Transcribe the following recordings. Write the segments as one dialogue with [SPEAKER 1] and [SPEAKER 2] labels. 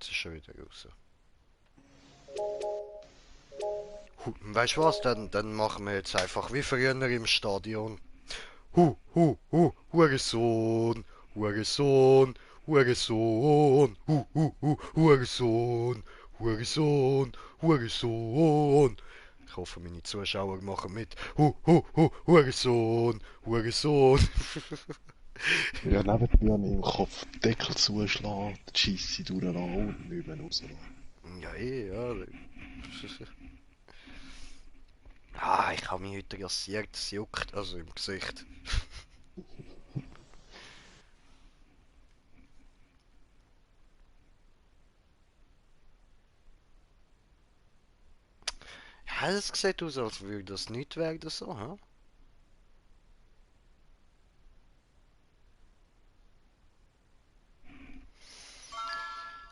[SPEAKER 1] jetzt ist er wieder raus. Weißt du was? Dann machen wir jetzt einfach wie früher im Stadion. Hurensohn, Hurensohn, Hurensohn, Hurensohn, Hurensohn, Hurensohn. Ich hoffe, meine Zuschauer machen mit. Hurensohn, Hurensohn.
[SPEAKER 2] Ja, nebenbei habe ich im Kopf den Deckel zuschlagen, die Scheisse durchlassen und nicht mehr rauslassen.
[SPEAKER 1] Ja, ja. Ah, ich habe mich heute rasiert, es juckt, also im Gesicht. Ja, es sieht aus, als würde das nicht werden so, hä?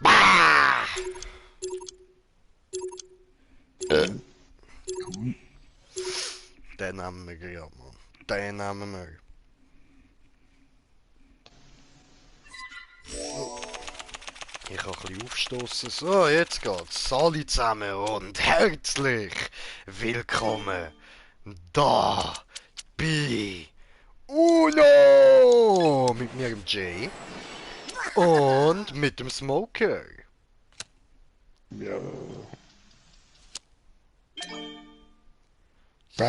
[SPEAKER 1] Bah!
[SPEAKER 2] Cool.
[SPEAKER 1] Den nehmen wir gerade, Mann. Den nehmen wir. Ich kann ein bisschen aufstoßen. So, jetzt geht's. Alle zusammen und herzlich willkommen da bei Uno! Mit mir, dem Jay. Und mit dem Smoker.
[SPEAKER 2] Ja.
[SPEAKER 1] So.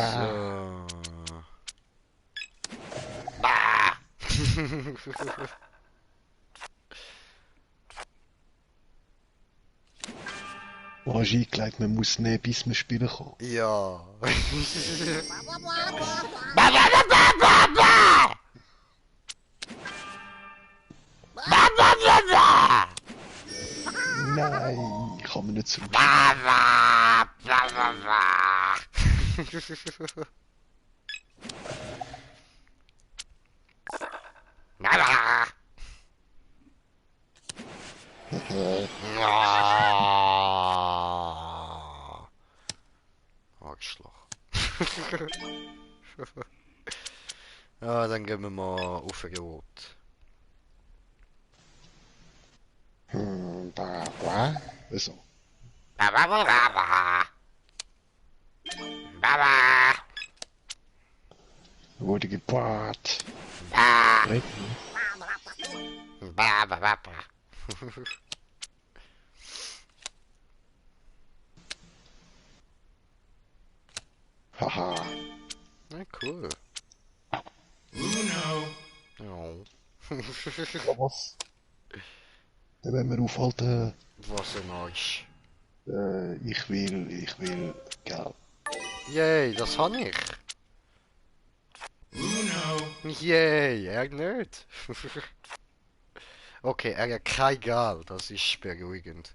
[SPEAKER 1] Bah!
[SPEAKER 2] Du hast eingelegt, man muss nehmen, bis wir spielen kann.
[SPEAKER 1] Ja.
[SPEAKER 2] Nein, ich kann mir nicht zurück.
[SPEAKER 1] Arschloch. Ja, dann gehen wir mal auf Rot.
[SPEAKER 2] Also, wurde gepaart. Regen. Haha.
[SPEAKER 1] Ja, cool. Ja.
[SPEAKER 2] Was? Dann werden wir aufhalten.
[SPEAKER 1] Was ein Arsch.
[SPEAKER 2] Ich will Geld.
[SPEAKER 1] Yay, das habe ich. Yay, er nicht. Okay, er hat kein Geld, das ist beruhigend.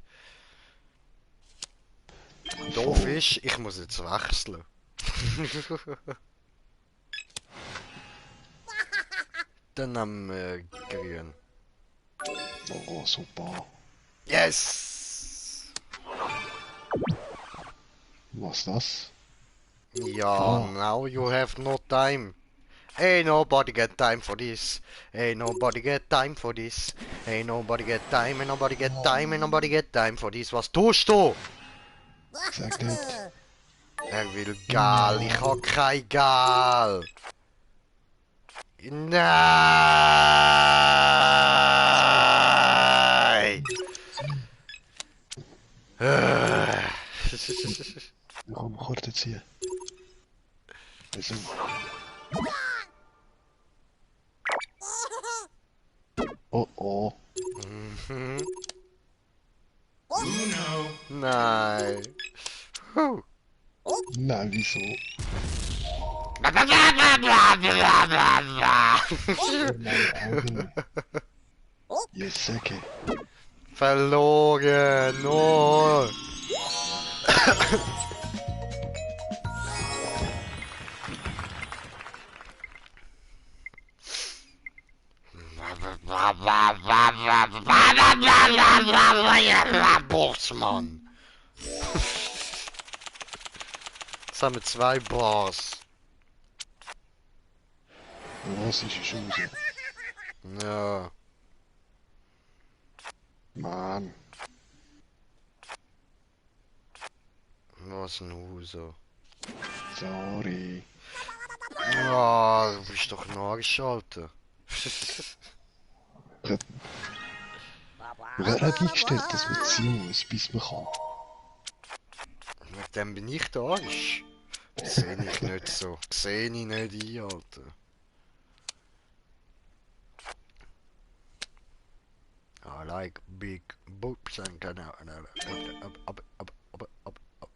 [SPEAKER 1] Doof ist, ich muss jetzt wechseln. Dann nehmen wir grün.
[SPEAKER 2] Oh, super.
[SPEAKER 1] Yes!
[SPEAKER 2] Was das?
[SPEAKER 1] Ja, now you have no time. Ain't nobody get time for this. Ain't nobody get time for this. Ain't nobody get time, ain't nobody get time, ain't nobody get time for this. Was tust du?
[SPEAKER 2] Sag nicht.
[SPEAKER 1] Er will Gal, ich hab kein Gal. Nein!
[SPEAKER 2] Ich kann kurz ziehen. Also. Oh oh.
[SPEAKER 1] Mhm. Nein. Huh.
[SPEAKER 2] Nein, wieso? Yes, okay.
[SPEAKER 1] Verloren. No. Bossmann. Jetzt haben wir 2 Bars.
[SPEAKER 2] Was ist schon raus?
[SPEAKER 1] Ja.
[SPEAKER 2] Mann.
[SPEAKER 1] Hasenhauser.
[SPEAKER 2] Sorry.
[SPEAKER 1] Ah, du bist doch ein Arsch, Alter.
[SPEAKER 2] Wer hat eingestellt, dass man ziehen muss, bis man kann?
[SPEAKER 1] Mit dem bin ich der Arsch. Das sehe ich nicht so. Das sehe ich nicht ein, Alter. I like big boobs and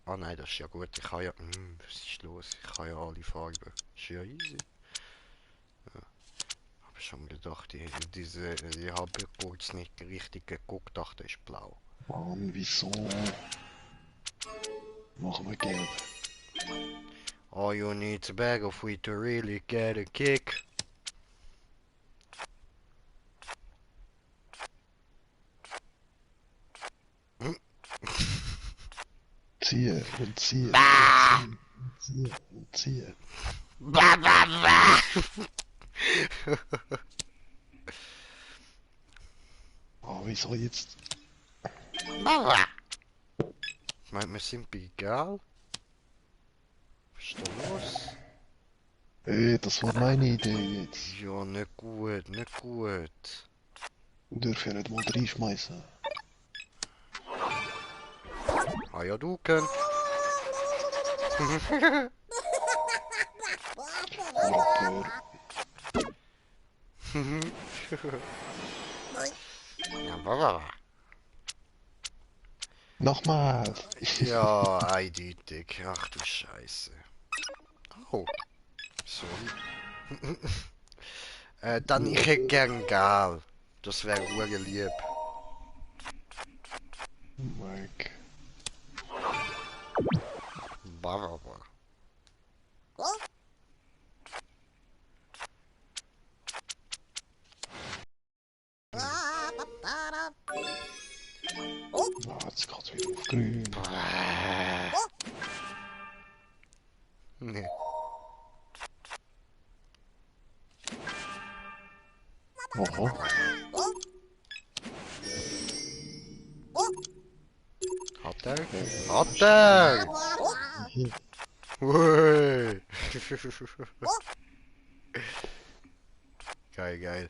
[SPEAKER 1] ah nein, das ist ja gut. Ich kann ja... was ist los? Ich kann ja alle Farben. Ist ja easy. Ja. Hab schon gedacht, ich habe kurz nicht richtig geguckt, dachte ist blau.
[SPEAKER 2] Mann, wieso? Machen wir gelb.
[SPEAKER 1] All you need a bag of wheat to really get a kick.
[SPEAKER 2] Ziehen und ziehen. Ziehen und ziehen. Oh, wieso jetzt?
[SPEAKER 1] Meint wir sind bei egal? Was ist da los?
[SPEAKER 2] Das war meine Idee jetzt.
[SPEAKER 1] Ja, nicht gut, nicht gut.
[SPEAKER 2] Wir dürfen ja nicht mal reinschmeißen.
[SPEAKER 1] Ah ja, du könnt.
[SPEAKER 2] Rapper.
[SPEAKER 1] Ja, baba.
[SPEAKER 2] Nochmal.
[SPEAKER 1] Ja, eindeutig. Ach du Scheiße. Oh. Sorry. Dann ich hätte gern Gal. Das wäre hure lieb.
[SPEAKER 2] Mike.
[SPEAKER 1] Baba.
[SPEAKER 2] Ah, jetzt geht's wieder auf grün.
[SPEAKER 1] Nee.
[SPEAKER 2] Aha.
[SPEAKER 1] Hat er? Hat er! Ui. Geil, geil.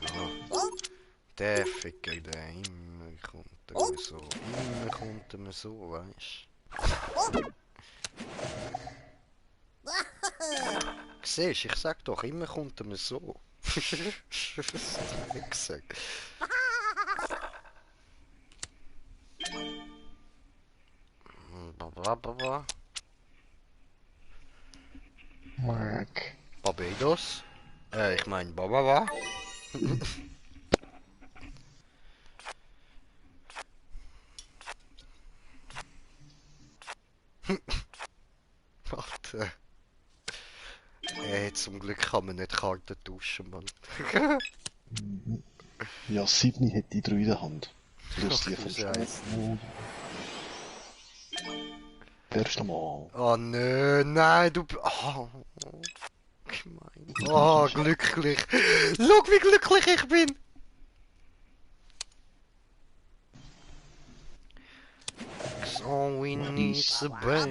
[SPEAKER 1] Ja. Der Ficker, der immer kommt er mir so. Immer kommt er mir so, weißt du? Siehst, ich sag doch, immer kommt er mir so. Das hab ich gesagt. Blablabla.
[SPEAKER 2] Mike.
[SPEAKER 1] Barbados. Ich mein Bababa. Warte. Zum Glück kann man nicht Karten tauschen, Mann.
[SPEAKER 2] Ja, Sydney hat die 3 in der Hand. Plus
[SPEAKER 1] Ach
[SPEAKER 2] die
[SPEAKER 1] du
[SPEAKER 2] vom
[SPEAKER 1] Scheiße.
[SPEAKER 2] Stein. Erst Mal.
[SPEAKER 1] Oh nö, nein, du... Oh, gemein. Oh, glücklich. Schau, wie glücklich ich bin. So we need a break.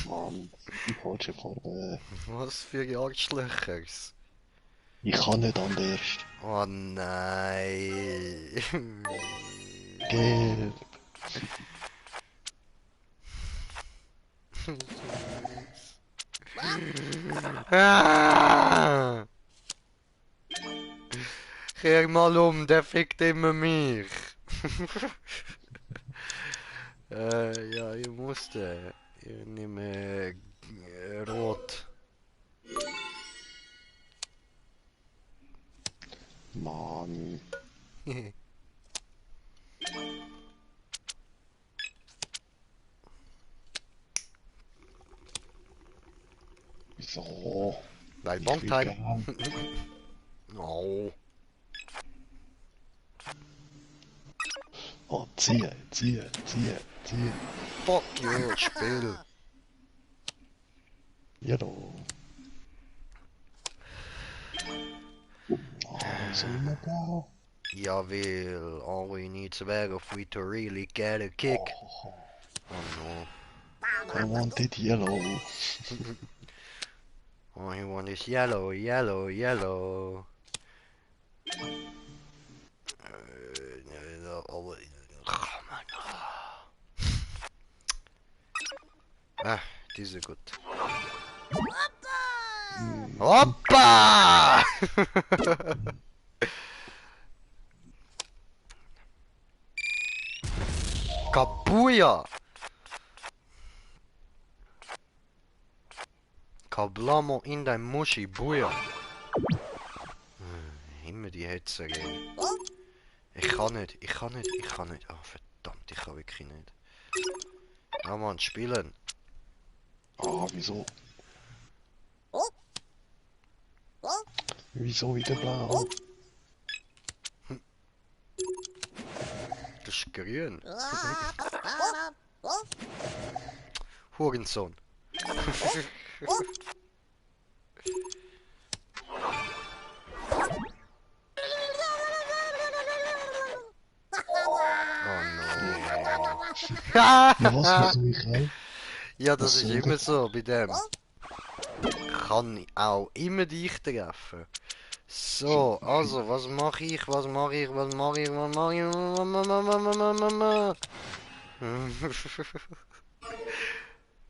[SPEAKER 2] Mann, die falsche Farbe.
[SPEAKER 1] Was für Arschlöchers.
[SPEAKER 2] Ich kann nicht anders.
[SPEAKER 1] Oh nein.
[SPEAKER 2] Gelb.
[SPEAKER 1] Ah! Kehr mal um, der fickt immer mich. Ja, ich musste. Ich nehme rot.
[SPEAKER 2] Mann. Wieso?
[SPEAKER 1] Weil
[SPEAKER 2] Ich
[SPEAKER 1] Bon
[SPEAKER 2] will
[SPEAKER 1] Time.
[SPEAKER 2] gern.
[SPEAKER 1] Oh.
[SPEAKER 2] Oh, ziehe, ziehe, ziehe, ziehe.
[SPEAKER 1] Fuck you, Spiel.
[SPEAKER 2] Ja, doch. Wieso immer blau?
[SPEAKER 1] Ja, weil all we need a bag of wheat to really get a kick.
[SPEAKER 2] Oh,
[SPEAKER 1] Oh
[SPEAKER 2] I wanted yellow.
[SPEAKER 1] no. All he want is yellow, yellow, yellow. Oh man. Ah, diese gut. Hoppa! Kabuja! Kablamo in dein Muschi, Buja! Immer die Hetze, ey. Ich kann nicht. Ah, verdammt, ich kann wirklich nicht. Ja, Mann, spielen.
[SPEAKER 2] Ah, wieso? Wieso wieder blau?
[SPEAKER 1] Das ist grün. Hurensohn. Oh no.
[SPEAKER 2] Ja, was soll ich auch?
[SPEAKER 1] Ja, das
[SPEAKER 2] Was
[SPEAKER 1] ist
[SPEAKER 2] soll
[SPEAKER 1] immer
[SPEAKER 2] das?
[SPEAKER 1] so bei dem. Kann ich auch immer dich treffen. So, also, was mache ich?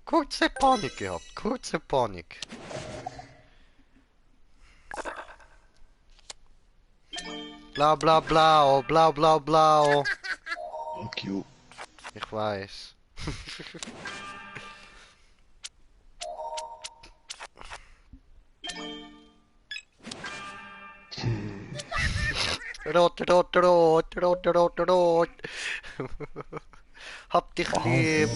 [SPEAKER 1] Kurze Panik gehabt, kurze Panik. Bla bla bla, bla bla bla.
[SPEAKER 2] Fuck you.
[SPEAKER 1] Ich weiß. Rot, rot, rot, rot, rot, rot. Hab dich
[SPEAKER 2] Aha,
[SPEAKER 1] lieb.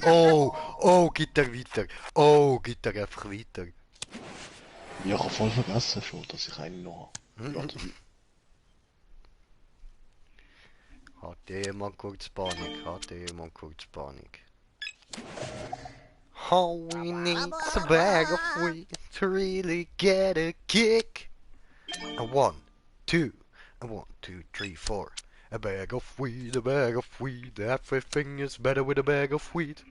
[SPEAKER 2] ja.
[SPEAKER 1] Oh, geht er weiter. Oh, geht er einfach weiter.
[SPEAKER 2] Ja, ich habe voll vergessen schon, dass ich einen noch habe. Ja,
[SPEAKER 1] Hatte jemand kurz Panik? Hatte jemand kurz Panik? All we need's a bag of wheat to really get a kick. A 1, 2, a 1, 2, 3, 4. A bag of wheat, a bag of wheat. Everything is better with a bag of wheat.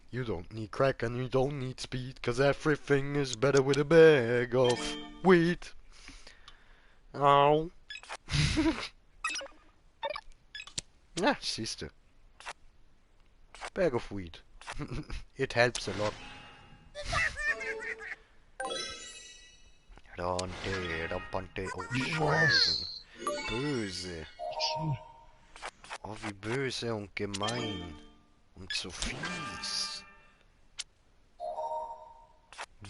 [SPEAKER 1] You don't need crack and you don't need speed, 'cause everything is better with a bag of wheat. Oh. Ja, siehst du. Bag of wheat. It helps a lot. Rante, rampante. Oh, Scheiße.
[SPEAKER 2] was?
[SPEAKER 1] Böse. Oh, wie böse und gemein. Und so fies.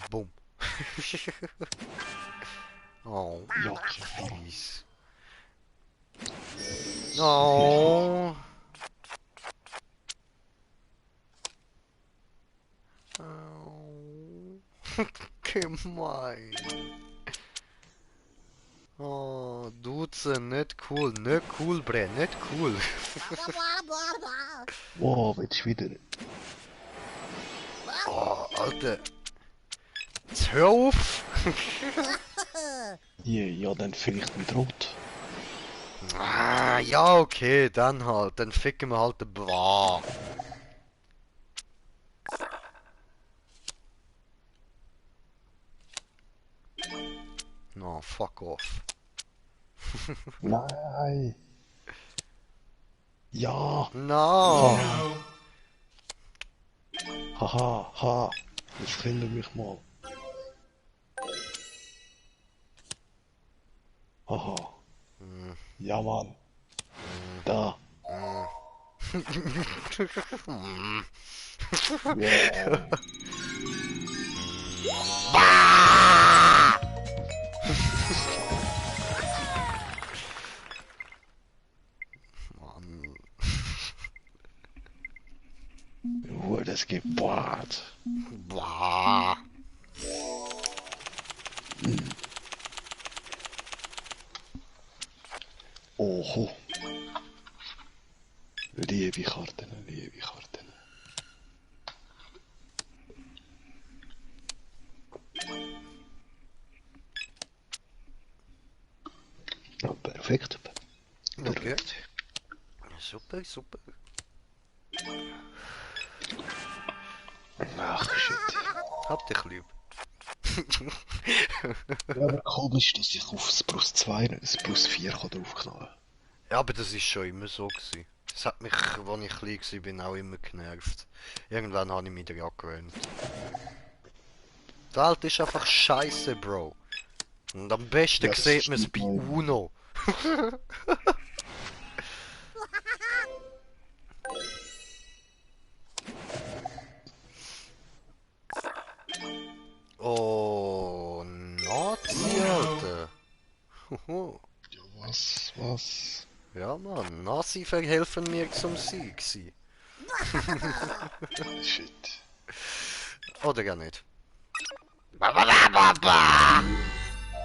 [SPEAKER 1] Bumm. Oh,
[SPEAKER 2] Ja,
[SPEAKER 1] fies. Oh. Oh. Gemein. Oh, Duze, nicht cool, bre, nicht cool.
[SPEAKER 2] wow, jetzt wieder.
[SPEAKER 1] Oh, Alter. Jetzt hör auf.
[SPEAKER 2] Ja, dann vielleicht mit Rot.
[SPEAKER 1] Ah, ja, okay, dann halt. Dann ficken wir halt den Bwa. No, fuck off.
[SPEAKER 2] Nein. Ja.
[SPEAKER 1] No.
[SPEAKER 2] Haha, ha. Jetzt killen mich mal. Haha. Ja, Mann. Da. Yeah.
[SPEAKER 1] Mann.
[SPEAKER 2] Wurde es gebohrt.
[SPEAKER 1] Bwa.
[SPEAKER 2] Oho. Liebe Karten, liebe Karten. Perfekt.
[SPEAKER 1] Okay. Super, super.
[SPEAKER 2] Ach, shit.
[SPEAKER 1] Hab dich lieb.
[SPEAKER 2] Ja, aber komisch, dass ich auf das Plus 2 nicht das Plus 4 draufknallen kann.
[SPEAKER 1] Ja, aber das ist schon immer so gewesen. Das hat mich, als ich klein war, auch immer genervt. Irgendwann habe ich mich daran gewöhnt. Die Welt ist einfach scheiße, Bro. Und am besten
[SPEAKER 2] Ja, das
[SPEAKER 1] sieht man es
[SPEAKER 2] stimmt
[SPEAKER 1] bei
[SPEAKER 2] auch.
[SPEAKER 1] UNO. Oh, Nazi, Alter. Huhu.
[SPEAKER 2] Ja, was?
[SPEAKER 1] Ja, Mann, Nazi verhelfen mir zum Sieg. Sie.
[SPEAKER 2] Shit.
[SPEAKER 1] Oder gar nicht.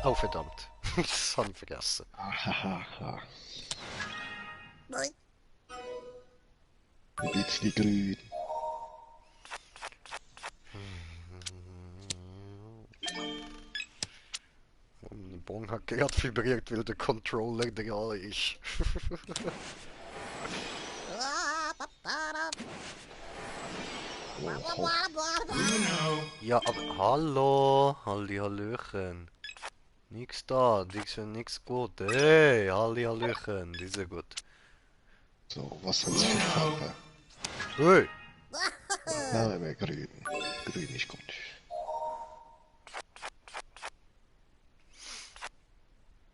[SPEAKER 1] Oh, verdammt. Das habe ich vergessen.
[SPEAKER 2] Ahaha. Ein bisschen grün.
[SPEAKER 1] Mein Bon hat gerade vibriert, weil der Controller dran ist. Ja, aber hallo, Hallöchen. Nix da, nix gut. Hey, Hallöchen, die ist gut.
[SPEAKER 2] So, was haben sie für Farbe?
[SPEAKER 1] Hey,
[SPEAKER 2] Nein, mehr grün. Grün ist gut.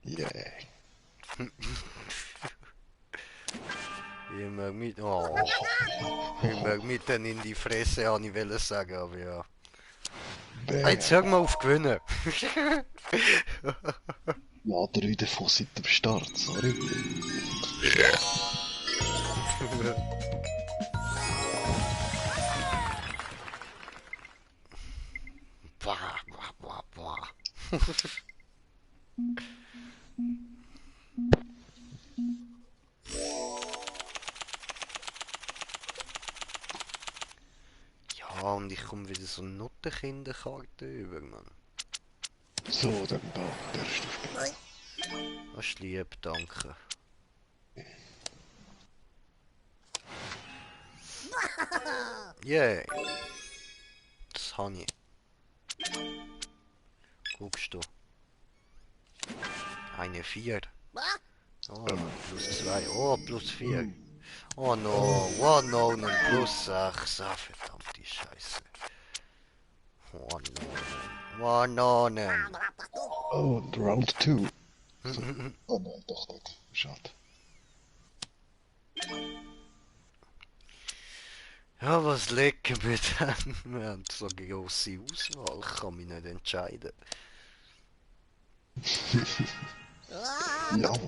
[SPEAKER 2] Yeah.
[SPEAKER 1] ich mag mit, oh, ich mag mitten in die Fresse, habe ich wollen sagen, aber ja.
[SPEAKER 2] Bäh.
[SPEAKER 1] Jetzt hör mal auf gewinnen.
[SPEAKER 2] Ja, 3 davon seit dem Start, sorry.
[SPEAKER 1] Bah, bah, bah, bah. Ja, und ich komme wieder so Nuttenkinderkarte über, Mann.
[SPEAKER 2] So, dann darfst du spielen.
[SPEAKER 1] Das ist lieb, danke. Yay. Das habe ich. Guckst du. Eine 4. Oh, plus 2. Oh, plus 4. Oh no, oh no, ein plus 6. Ah, verdammte Scheiße. Oh no, oh no, nein.
[SPEAKER 2] Oh, und Round 2. So. Oh nein, doch nicht. Schade.
[SPEAKER 1] Ja, was lecken wir denn? Wir haben so eine grosse Auswahl, ich kann mich nicht entscheiden.
[SPEAKER 2] Ja, was?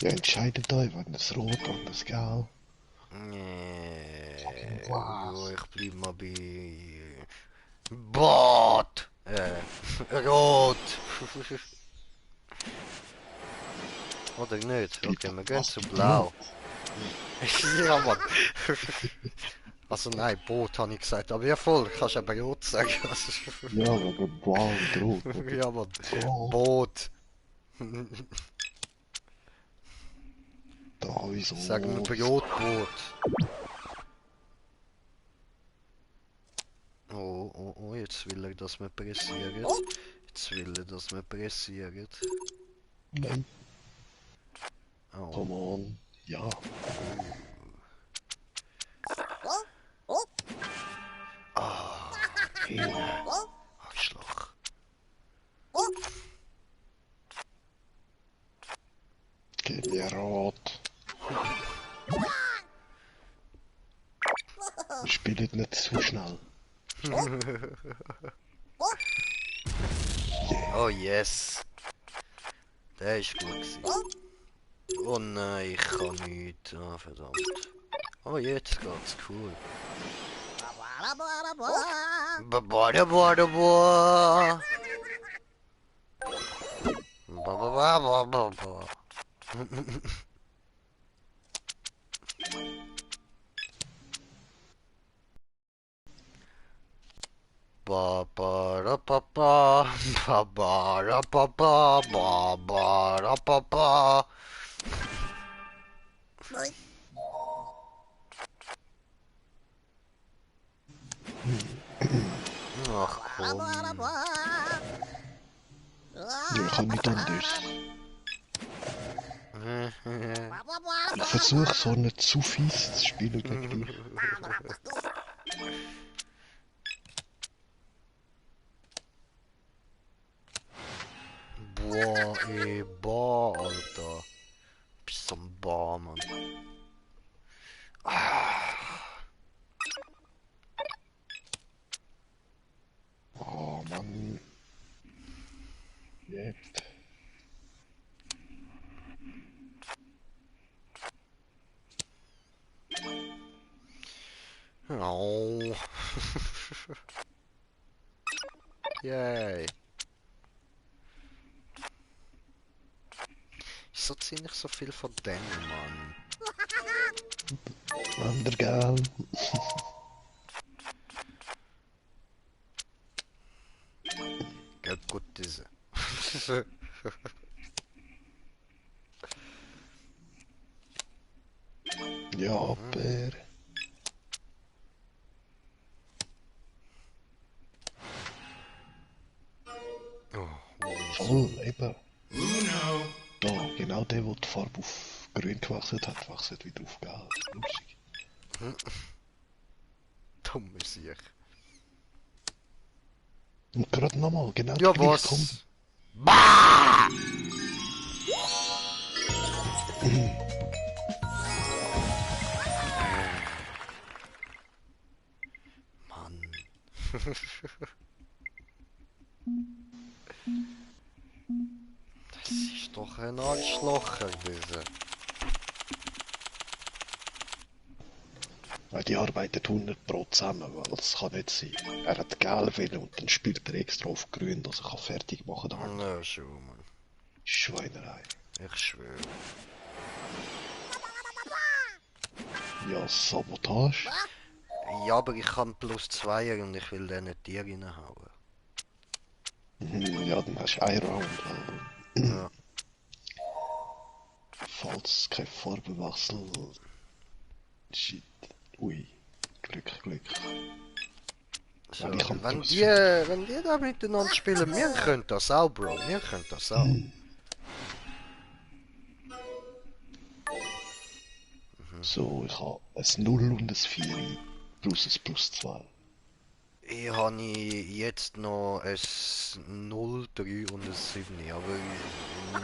[SPEAKER 2] Ja, entscheidet euch, wenn das Rot und das Gelb.
[SPEAKER 1] Nee,
[SPEAKER 2] Was?
[SPEAKER 1] ich bleib mal bei... Bot! Rot! Oder nicht? Okay, wir gehen zu blau. Ja, Mann. Also nein, Boot habe ich gesagt, aber ja voll, kannst ja bei Rot sagen.
[SPEAKER 2] Ja, wegen Blau und Rot. Oder?
[SPEAKER 1] Ja, Mann.
[SPEAKER 2] Rot.
[SPEAKER 1] Boot.
[SPEAKER 2] Da ist
[SPEAKER 1] Sagen wir
[SPEAKER 2] Rot.
[SPEAKER 1] Brotboot. Oh, oh, oh, jetzt will er, dass wir pressieren. Jetzt will er, dass wir pressieren.
[SPEAKER 2] Nein,
[SPEAKER 1] Oh.
[SPEAKER 2] come on. Ja.
[SPEAKER 1] Ah, Arschloch.
[SPEAKER 2] Gib mir Rot. Spielt nicht zu schnell.
[SPEAKER 1] Oh yes. Der ist gut gewesen. Oh nein, ich kann nicht. Ah, verdammt. Oh, jetzt geht's cool. Ba-ba-da-ba-da-ba. Ba ba ra ba ba ba ba ra ba ba ba ba ra ba ba. Ach komm.
[SPEAKER 2] Ja, ich kann nicht anders. Ich versuche so nicht zu fies zu spielen gegen dich.
[SPEAKER 1] Boah, ey, boah, Alter. Bist so ein Bar, Mann.
[SPEAKER 2] Oh Mann. Yep.
[SPEAKER 1] Oh. Yay. Wieso ziehe ich so viel von denen, Mann?
[SPEAKER 2] Andergal.
[SPEAKER 1] Gelb gut diese.
[SPEAKER 2] Ja, Bär. Voll, eben. Da, genau der, der die Farbe auf grün gewechselt hat, wechselt wieder auf gelb. Lustig.
[SPEAKER 1] Dumme Sieg.
[SPEAKER 2] Und gerade nochmal, genau die
[SPEAKER 1] Ja,
[SPEAKER 2] gleiche Kombi.
[SPEAKER 1] was? Bah! Mann. Das ist doch ein Arschlocher gewesen.
[SPEAKER 2] Weil die arbeiten 100% zusammen, weil das kann nicht sein. Er hat gelb wählen und dann spielt er extra auf grün, dass er kann fertig machen kann.
[SPEAKER 1] Ja, schon, Mann.
[SPEAKER 2] Schweinerei.
[SPEAKER 1] Ich schwöre.
[SPEAKER 2] Ja, Sabotage.
[SPEAKER 1] Ja, aber ich kann +2 und ich will den nicht dir reinhauen.
[SPEAKER 2] Ja, dann hast du ein Round.
[SPEAKER 1] Ja.
[SPEAKER 2] Falls kein Farbenwechsel. Shit. Ui. Glück.
[SPEAKER 1] So,
[SPEAKER 2] Weil ich kann
[SPEAKER 1] wenn
[SPEAKER 2] plus
[SPEAKER 1] die da miteinander spielen, wir können das auch, Bro. Wir können das auch.
[SPEAKER 2] So, ich habe ein 0 und ein 4 plus ein +2.
[SPEAKER 1] Ich habe jetzt noch ein 0, 3 und ein 7, aber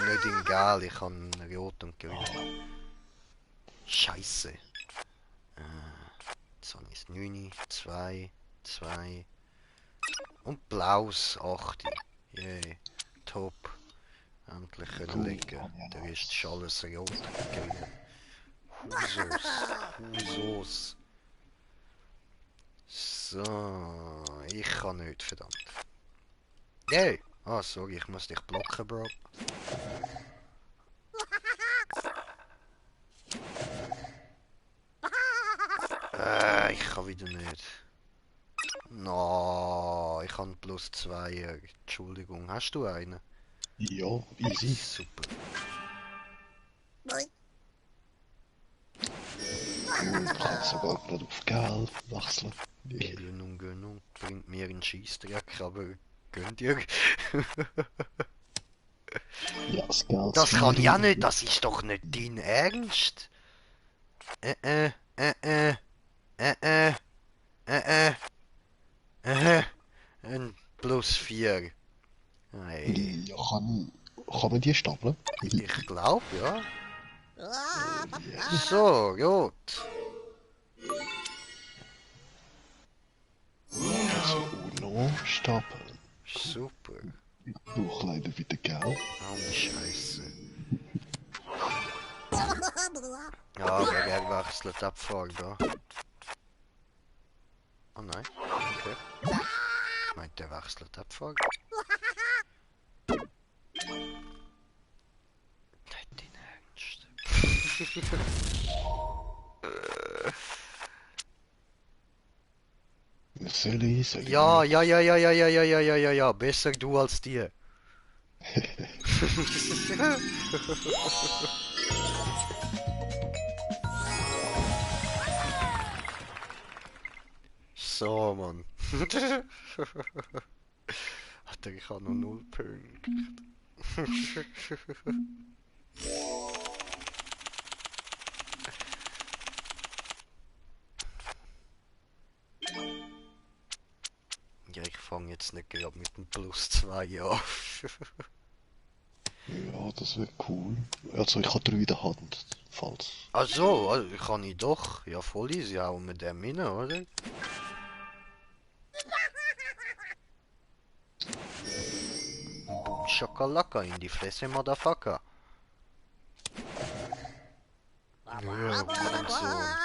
[SPEAKER 1] nicht in Gel, ich habe ein Rot und Grün. Scheiße. Jetzt habe ich das 9, 2, 2 und blaues 8. Yay, top. Endlich können
[SPEAKER 2] Cool,
[SPEAKER 1] legen.
[SPEAKER 2] ja,
[SPEAKER 1] Der
[SPEAKER 2] nice.
[SPEAKER 1] ist alles rot und grün. Husos. So, ich kann nicht, verdammt. Yay! Ah, sorry, ich muss dich blocken, Bro. Ich kann wieder nicht. No, ich habe +2. Entschuldigung, hast du einen?
[SPEAKER 2] Ja, easy.
[SPEAKER 1] Super.
[SPEAKER 2] Und ich kann sogar gerade auf gelb wechseln. Yeah.
[SPEAKER 1] Gönnung. Bringt mir einen Scheissdreck, aber gönnt ihr?
[SPEAKER 2] Ja, das Geld.
[SPEAKER 1] Das kann ja nicht, das ist doch nicht dein Ernst. Äh, äh, äh, äh, äh, äh, äh, ein +4. Hey,
[SPEAKER 2] Ja, kann man die stapeln?
[SPEAKER 1] ich glaube, ja.
[SPEAKER 2] Yeah.
[SPEAKER 1] So, gut.
[SPEAKER 2] Also Uno stapeln.
[SPEAKER 1] Super.
[SPEAKER 2] Ich brauche leider wieder Geld.
[SPEAKER 1] Oh, Scheiße. Ja, aber er wechselt Abfahrt da. Oh nein, okay. Ich meinte, der wechselt Abfahrt.
[SPEAKER 2] Was soll ich sagen?
[SPEAKER 1] Ja, ja, ja, ja, ja, ja, ja, ja, ja, ja, ja. Besser du als die. So, Mann. Alter, ich habe noch 0 Punkte. Ja, ich fange jetzt nicht gerade mit dem +2 an.
[SPEAKER 2] Ja, das wäre cool. Also ich habe 3 in der Hand, falls.
[SPEAKER 1] Ach so, also kann ich doch. Ja, voll easy, auch mit dem rein, oder? Boom Shakalaka in die Fresse, Motherfucker. Ja, Hurensohn.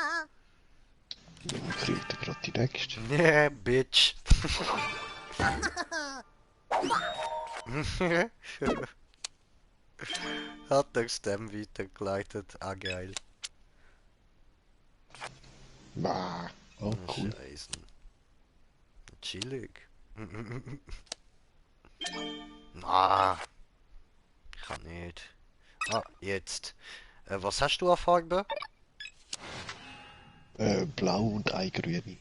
[SPEAKER 2] Dann kriegt er gerade die nächste.
[SPEAKER 1] Nee, Bitch. Hat der Stem weitergeleitet. Ah, geil.
[SPEAKER 2] Ah, oh, cool.
[SPEAKER 1] Scheiße. Chillig. Ah, ich kann nicht. Ah, jetzt. Was hast du an Farbe?
[SPEAKER 2] Blau und ein grüne.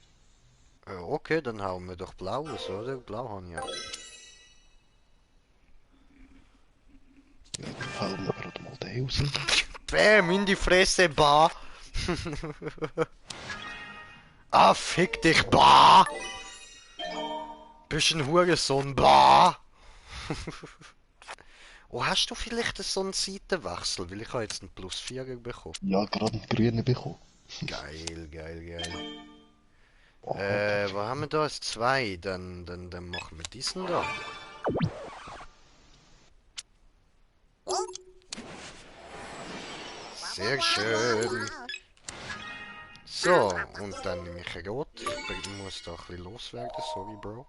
[SPEAKER 1] Okay, dann hauen wir doch blaues, oder? Blau haben ja.
[SPEAKER 2] Ja, dann hauen wir gerade mal den raus.
[SPEAKER 1] Bäm, in die Fresse, bah! Ah, fick dich, bah! Bist ein Hurensohn, bah! Oh, hast du vielleicht so einen Seitenwechsel? Weil ich habe jetzt einen +4 bekommen.
[SPEAKER 2] Ja, gerade einen grünen bekommen.
[SPEAKER 1] Geil, geil, geil.
[SPEAKER 2] Aha,
[SPEAKER 1] Was haben wir da? Ist 2. Dann machen wir diesen da. Sehr schön. So, und dann nehme ich rot. Ich muss da ein bisschen loswerden, sorry, Bro.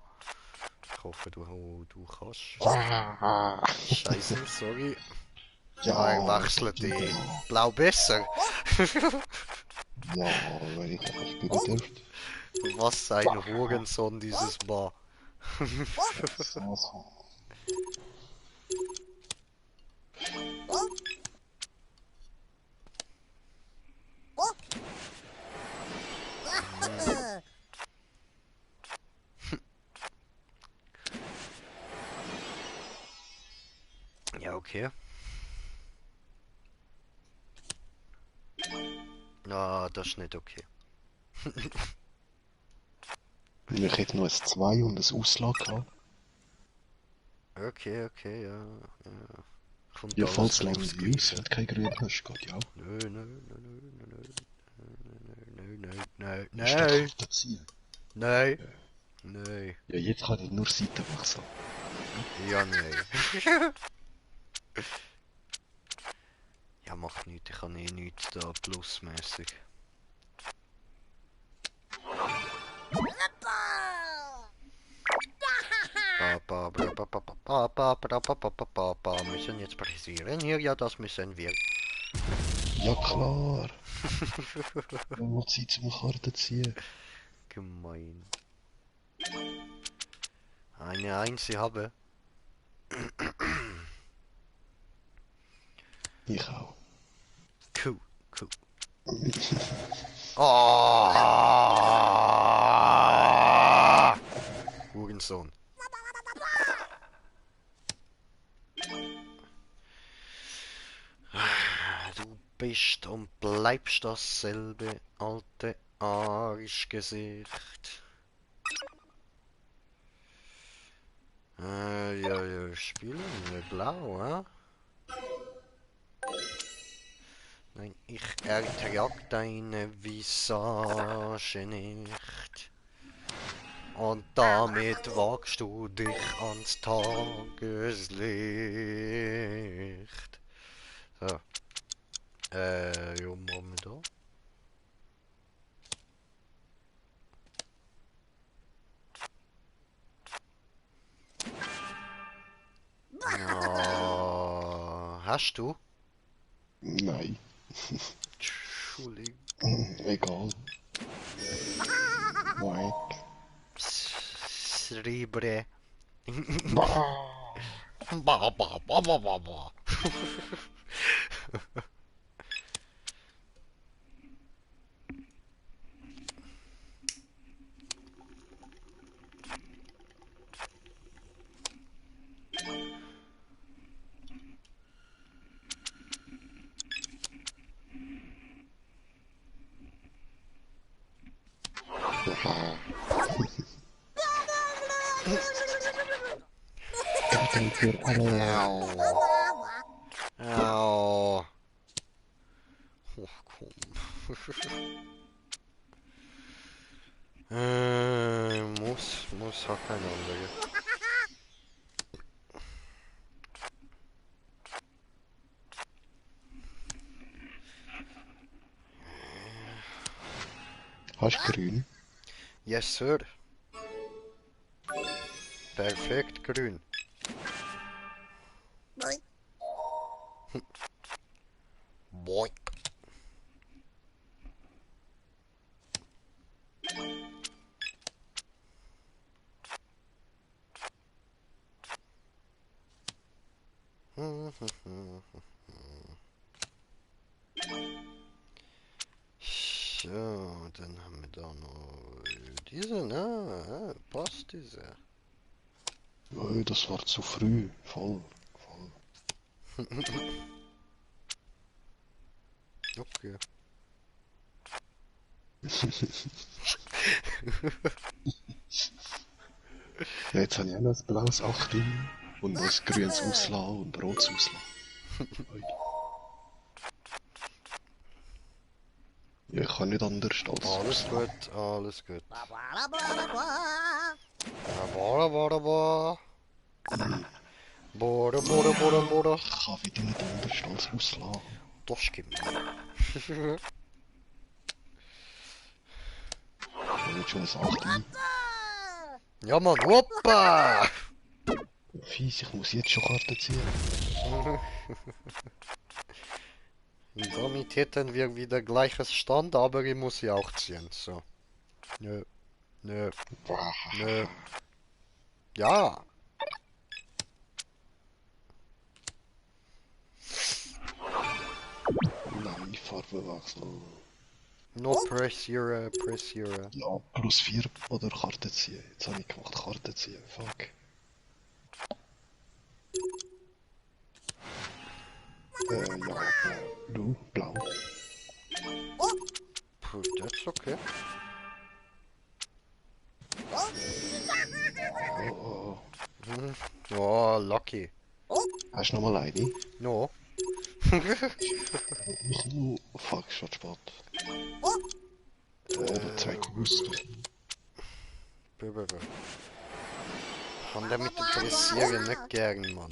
[SPEAKER 1] Ich hoffe, du kannst.
[SPEAKER 2] Ah,
[SPEAKER 1] Scheiße, sorry.
[SPEAKER 2] ja,
[SPEAKER 1] Ah, er wechselt die. Blau besser.
[SPEAKER 2] ja, wenn ich das spielen dürfte.
[SPEAKER 1] Was ein Hurensohn dieses Mal.
[SPEAKER 2] So, so.
[SPEAKER 1] Ja, okay. Ah, das ist nicht okay.
[SPEAKER 2] Ich hätte noch ein 2 und ein Auslag gehabt.
[SPEAKER 1] Okay, okay, ja. Ja. Kommt
[SPEAKER 2] Ja,
[SPEAKER 1] alles
[SPEAKER 2] falls
[SPEAKER 1] ein
[SPEAKER 2] lange
[SPEAKER 1] bisschen aufs
[SPEAKER 2] wie aus,
[SPEAKER 1] Gleiche.
[SPEAKER 2] wenn du kein Grün hast, geht ja auch.
[SPEAKER 1] Nö, nö, nö, nö, nö, nö, nö, nö, nö,
[SPEAKER 2] Hast du
[SPEAKER 1] nö,
[SPEAKER 2] die Karte ziehen?
[SPEAKER 1] nö, nö.
[SPEAKER 2] Ja, jetzt kann ich nur Seiten wechseln.
[SPEAKER 1] Ja, nö. Ja, macht nichts, ich kann eh nichts da plusmäßig. Müssen jetzt pressieren hier, ja, das müssen wir.
[SPEAKER 2] Ja, klar. Wenn wir Zeit zum Karten ziehen.
[SPEAKER 1] Gemein. Eine Eins, ich habe.
[SPEAKER 2] Ich auch.
[SPEAKER 1] Cool, cool. Oh! Hurensohn. Du bist und bleibst dasselbe alte Arschgesicht. Ja, ja, spielen wir blau, hä? Nein, ich ertrag deine Visage nicht. Und damit wagst du dich ans Tageslicht. So. Ja, machen wir da. Ja, hast du?
[SPEAKER 2] Nein.
[SPEAKER 1] Entschuldigung.
[SPEAKER 2] Egal. Mike.
[SPEAKER 1] Sribre.
[SPEAKER 2] Bah.
[SPEAKER 1] Ba, ba, ba, ba, ba, ba.
[SPEAKER 2] Aha. Gabel für alle.
[SPEAKER 1] Au. Au. Oh, komm. Muss hat keine andere.
[SPEAKER 2] Hast du grün?
[SPEAKER 1] Yes, sir. Perfekt grün. Boy. So, dann haben wir da noch diese, ne? Passt diese.
[SPEAKER 2] Das war zu früh. Voll. Voll.
[SPEAKER 1] Okay.
[SPEAKER 2] Ja, jetzt habe ich auch noch ein blaues 8 drin und noch ein grünes auslassen und rotes auslassen. Ja, ich kann nicht anders als
[SPEAKER 1] Alles
[SPEAKER 2] auslassen.
[SPEAKER 1] gut, alles gut. Bora, bora, bora. Bora, bora, bora, bora.
[SPEAKER 2] Ich kann wieder nicht anders als auslassen.
[SPEAKER 1] Das stimmt.
[SPEAKER 2] Ich will schon ein 8 ein.
[SPEAKER 1] Ja, Mann, hoppa!
[SPEAKER 2] Fies, ich muss jetzt schon Karten ziehen.
[SPEAKER 1] Und damit hätten wir wieder gleiches Stand, aber ich muss sie auch ziehen. So. Nö, nö,
[SPEAKER 2] Boah.
[SPEAKER 1] nö. Ja.
[SPEAKER 2] Nein, Farbe wechseln.
[SPEAKER 1] No pressure, pressure.
[SPEAKER 2] Ja, plus 4 oder Karte ziehen. Jetzt habe ich gemacht, Karte ziehen. Fuck. Ja, blau.
[SPEAKER 1] Puh, that's okay.
[SPEAKER 2] Oh.
[SPEAKER 1] Oh, lucky.
[SPEAKER 2] Hast du nochmal eine?
[SPEAKER 1] No.
[SPEAKER 2] Ich nur. Fuck, schon spät. Der zwei gewusst.
[SPEAKER 1] Böbere. Kann der mit dem Pressieren nicht gern, Mann.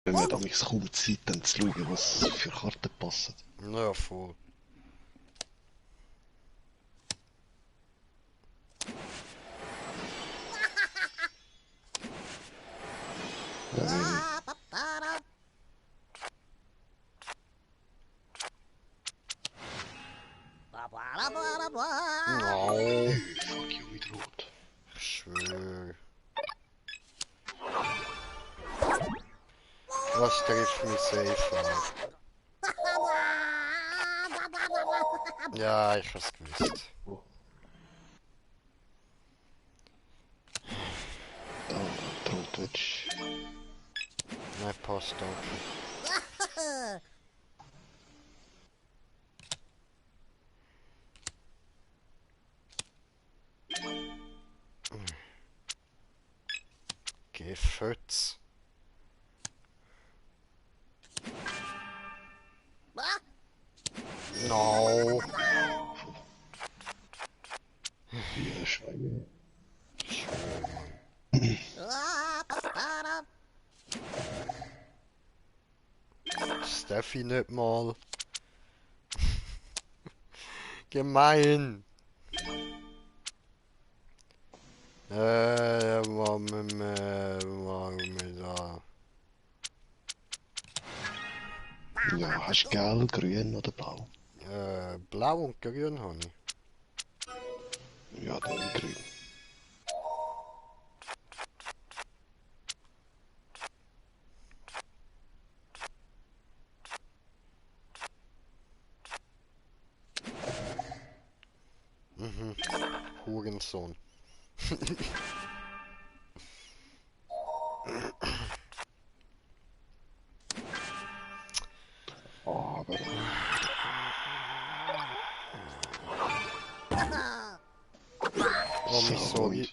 [SPEAKER 2] Wenn man damals kaum Zeit dann zu schauen, was für Karten passen.
[SPEAKER 1] Ja, voll. No.
[SPEAKER 2] Fuck you mit Rot.
[SPEAKER 1] Ich schwör. Das trifft mich safe an. Ja, ich hab's gewusst.
[SPEAKER 2] Da, Rot willst
[SPEAKER 1] Nein, passt auch. Gefötz. No.
[SPEAKER 2] Ja, Schweine.
[SPEAKER 1] Steffi nicht mal. Gemein. Machen wir da.
[SPEAKER 2] Ja, hast du gelb, grün oder blau?
[SPEAKER 1] Blau und grün habe ich.
[SPEAKER 2] Ja, dann grün.
[SPEAKER 1] Mhm. Hurensohn.
[SPEAKER 2] Aber,
[SPEAKER 1] Oh, mich
[SPEAKER 2] so,
[SPEAKER 1] sorry.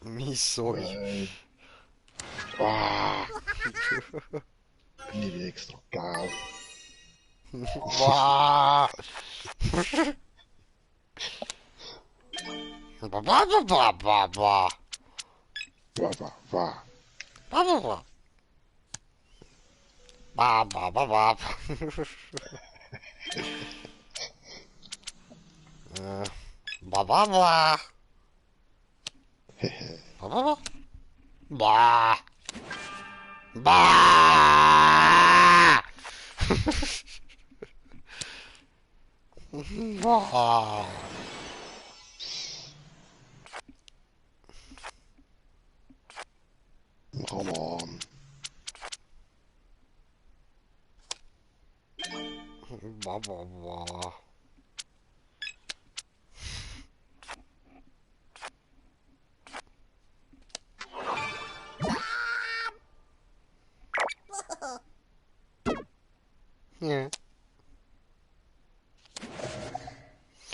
[SPEAKER 1] Mich sorry.
[SPEAKER 2] Ah, nie extra gelb.
[SPEAKER 1] Wah. Ba, ba, ba, ba, ba, ba.
[SPEAKER 2] Wah, wah, wah.
[SPEAKER 1] Ba, ba, ba. Ba, ba, ba, ba. Ba, ba, ba. Ba, ba, ba. Ba. Ba. Ba.
[SPEAKER 2] Come on.
[SPEAKER 1] Ba, ba, ba. Ja.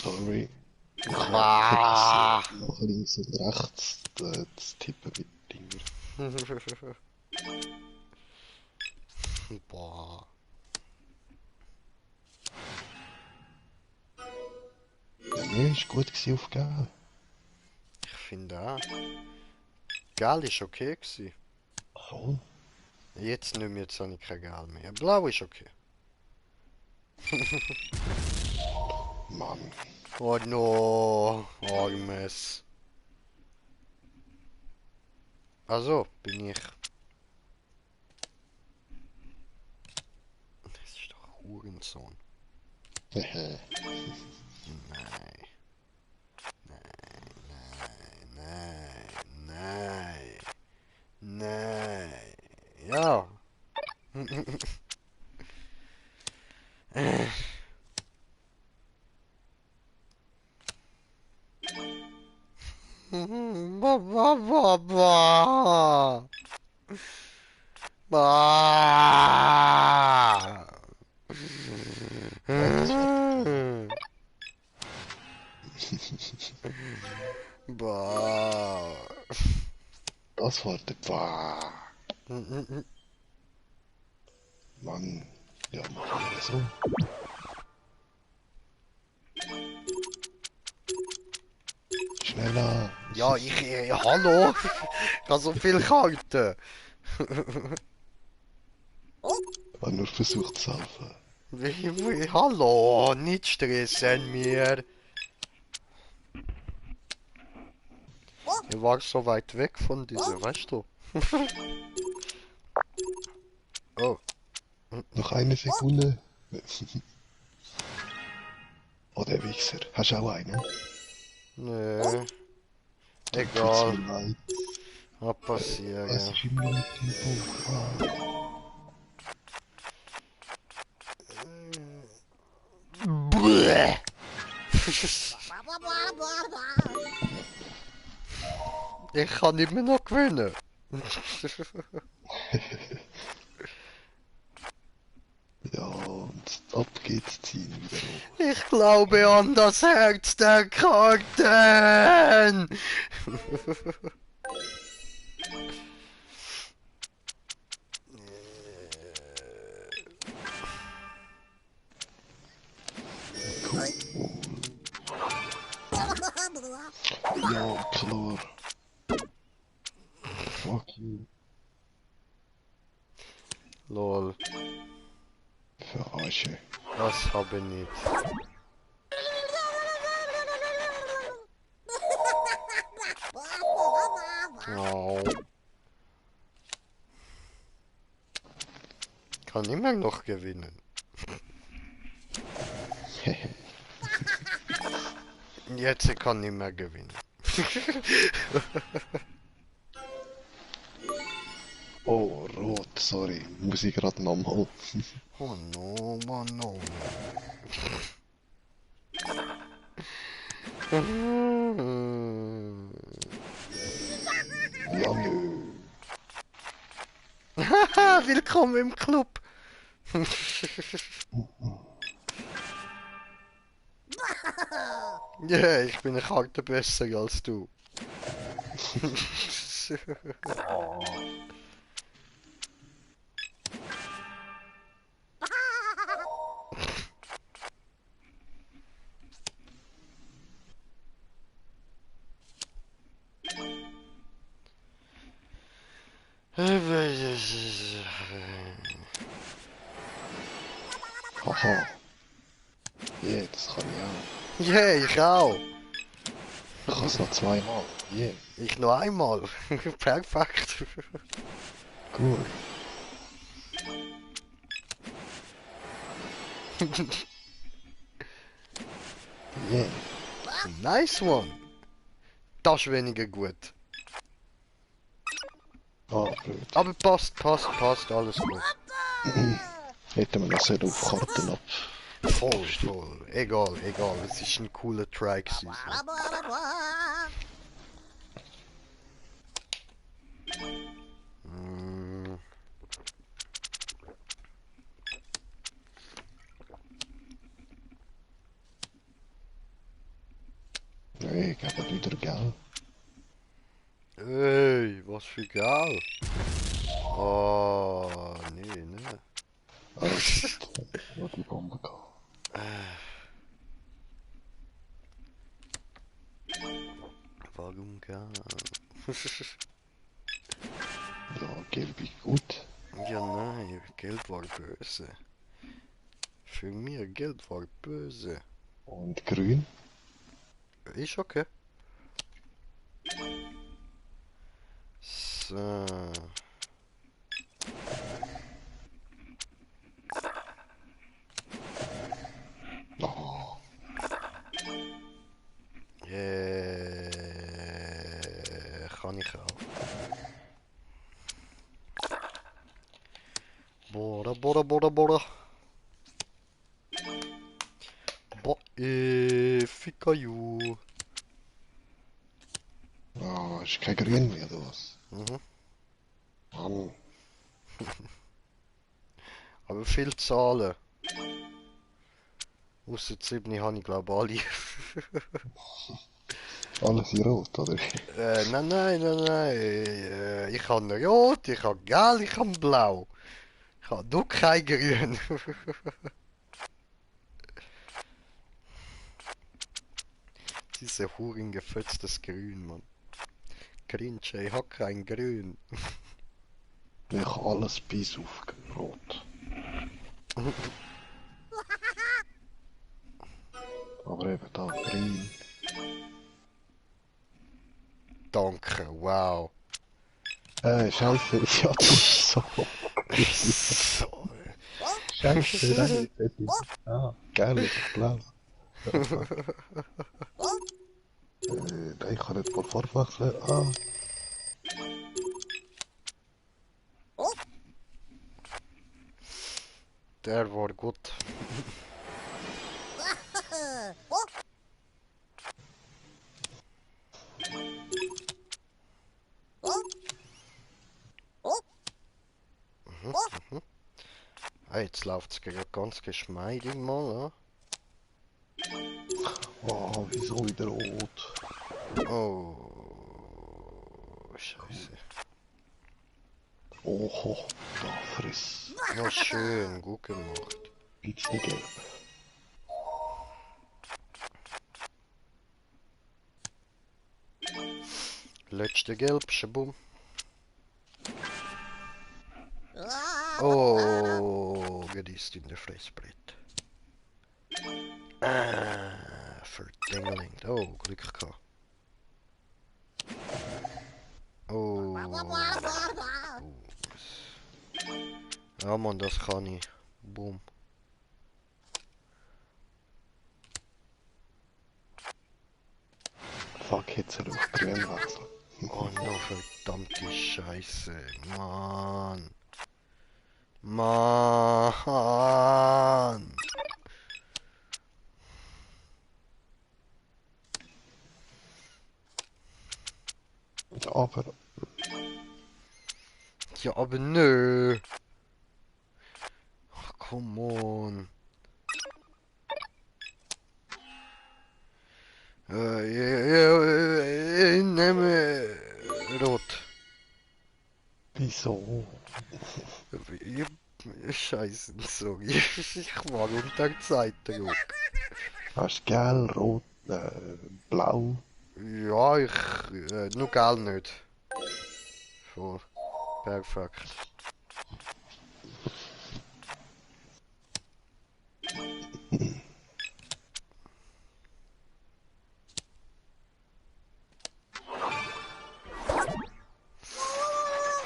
[SPEAKER 2] Sorry.
[SPEAKER 1] Ba.
[SPEAKER 2] Nach links und rechts das Tippen mit Dinger.
[SPEAKER 1] Boah.
[SPEAKER 2] Ja, nee, ist gut gewesen auf gelb.
[SPEAKER 1] Ich finde auch. Gel ist okay gewesen.
[SPEAKER 2] So.
[SPEAKER 1] Jetzt nicht mehr, jetzt habe ich kein Gel mehr. Blau ist okay.
[SPEAKER 2] Mann.
[SPEAKER 1] Oh no, Armes. Also, bin ich. Das ist doch Hurensohn.
[SPEAKER 2] Hehe.
[SPEAKER 1] Nein. Nein. Nein. Nein. Ja. Ba, ba, ba, ba. Ba. Ba.
[SPEAKER 2] Das war der Wah. Mann. Ja, machen wir so. Schneller.
[SPEAKER 1] Ja, hallo? Ich habe so viel Karten.
[SPEAKER 2] Ich habe nur versucht zu helfen.
[SPEAKER 1] Hallo? Nicht stressen wir. Ich war so weit weg von dieser, weißt du? Oh.
[SPEAKER 2] Noch eine Sekunde. Oh, der Wichser. Hast du auch einen?
[SPEAKER 1] Nee.
[SPEAKER 2] Tut's
[SPEAKER 1] Egal.
[SPEAKER 2] mir leid.
[SPEAKER 1] Kann passieren.
[SPEAKER 2] Es ist immer mit Tempo.
[SPEAKER 1] Bäh. Ich kann nicht mehr noch gewinnen.
[SPEAKER 2] Ja, und ab geht's ziehen wieder hoch.
[SPEAKER 1] Ich glaube an das Herz der Karten.
[SPEAKER 2] Ja, klar. Fuck you.
[SPEAKER 1] Lol,
[SPEAKER 2] Verarsche.
[SPEAKER 1] das habe ich nicht. Oh. Kann immer noch gewinnen. Jetzt kann ich mehr gewinnen.
[SPEAKER 2] Oh, rot, sorry. Muss ich gerade nochmal.
[SPEAKER 1] Oh no, oh no.
[SPEAKER 2] Ja, nö.
[SPEAKER 1] Haha, willkommen im Club. Ja, ich bin eine Karte besser als du.
[SPEAKER 2] Haha. Yeah, das kann ich auch.
[SPEAKER 1] Yeah, ich auch.
[SPEAKER 2] Ich kann es noch zweimal. Yeah,
[SPEAKER 1] Ich noch einmal. Perfekt.
[SPEAKER 2] gut. Yeah.
[SPEAKER 1] Nice one. Das ist weniger gut.
[SPEAKER 2] Ah, blöd.
[SPEAKER 1] Aber passt, alles gut.
[SPEAKER 2] Hätten wir noch sehr auf Karten ab.
[SPEAKER 1] Voll. Egal. Es ist ein cooler Try gewesen. Mm,
[SPEAKER 2] Nee, ich habe wieder Geld.
[SPEAKER 1] Ey, was für geil. Oh, nee, ne.
[SPEAKER 2] Ah, shit. Ich hab die Bombe gehabt.
[SPEAKER 1] Warum geil?
[SPEAKER 2] Ja, gelb ist gut.
[SPEAKER 1] Ja, nein, Geld war böse. Für mich, Geld war böse.
[SPEAKER 2] Und grün.
[SPEAKER 1] Ist okay. So.
[SPEAKER 2] Oh,
[SPEAKER 1] Kann ich auch. Bora. Fica you.
[SPEAKER 2] ah, ist kein grün mehr, oder was?
[SPEAKER 1] Mhm.
[SPEAKER 2] Mann,
[SPEAKER 1] Aber viel Zahlen. Ausser 7 habe ich glaube alle.
[SPEAKER 2] alles in rot, oder?
[SPEAKER 1] Nein. Ich habe rot, ich habe gelb, ich habe blau. Ich habe du kein grün. Diese Huren gefetztes Grün, Mann. Grinch, ich hab kein Grün.
[SPEAKER 2] Ich habe alles bis auf rot. Aber eben da grün.
[SPEAKER 1] Danke, wow.
[SPEAKER 2] Scheiße, ich hatte so.
[SPEAKER 1] So.
[SPEAKER 2] Scheiße, nein, das ist. Ah, geil, ich hab blau. Ja, fuck. Nein, ich kann nicht mal vorwechseln. Ah,
[SPEAKER 1] Der war gut. Ah, jetzt läuft's ganz geschmeidig mal,
[SPEAKER 2] oh, wieso wieder rot?
[SPEAKER 1] Oh, Scheiße.
[SPEAKER 2] Oho, da friss.
[SPEAKER 1] Ja, schön, gut gemacht.
[SPEAKER 2] Bisschen gelb.
[SPEAKER 1] Letzte Gelb, Schabum. Oh, gedisst in der Fressbrett. Verdingeling. Oh, Glück gehabt. Oh. Ja, Mann, das kann ich. Boom.
[SPEAKER 2] Fuck, jetzt soll ich auf grün wechseln.
[SPEAKER 1] Oh no, verdammte Scheiße. Mann. Mann.
[SPEAKER 2] Aber
[SPEAKER 1] Ja, aber nö. Ach, come on. Ich nehme rot.
[SPEAKER 2] wieso?
[SPEAKER 1] Scheiße, sorry. Ich war unter der Seite, jo.
[SPEAKER 2] Hast du gelb, rot, blau?
[SPEAKER 1] Ja, nur gel nicht. Voll. Perfekt.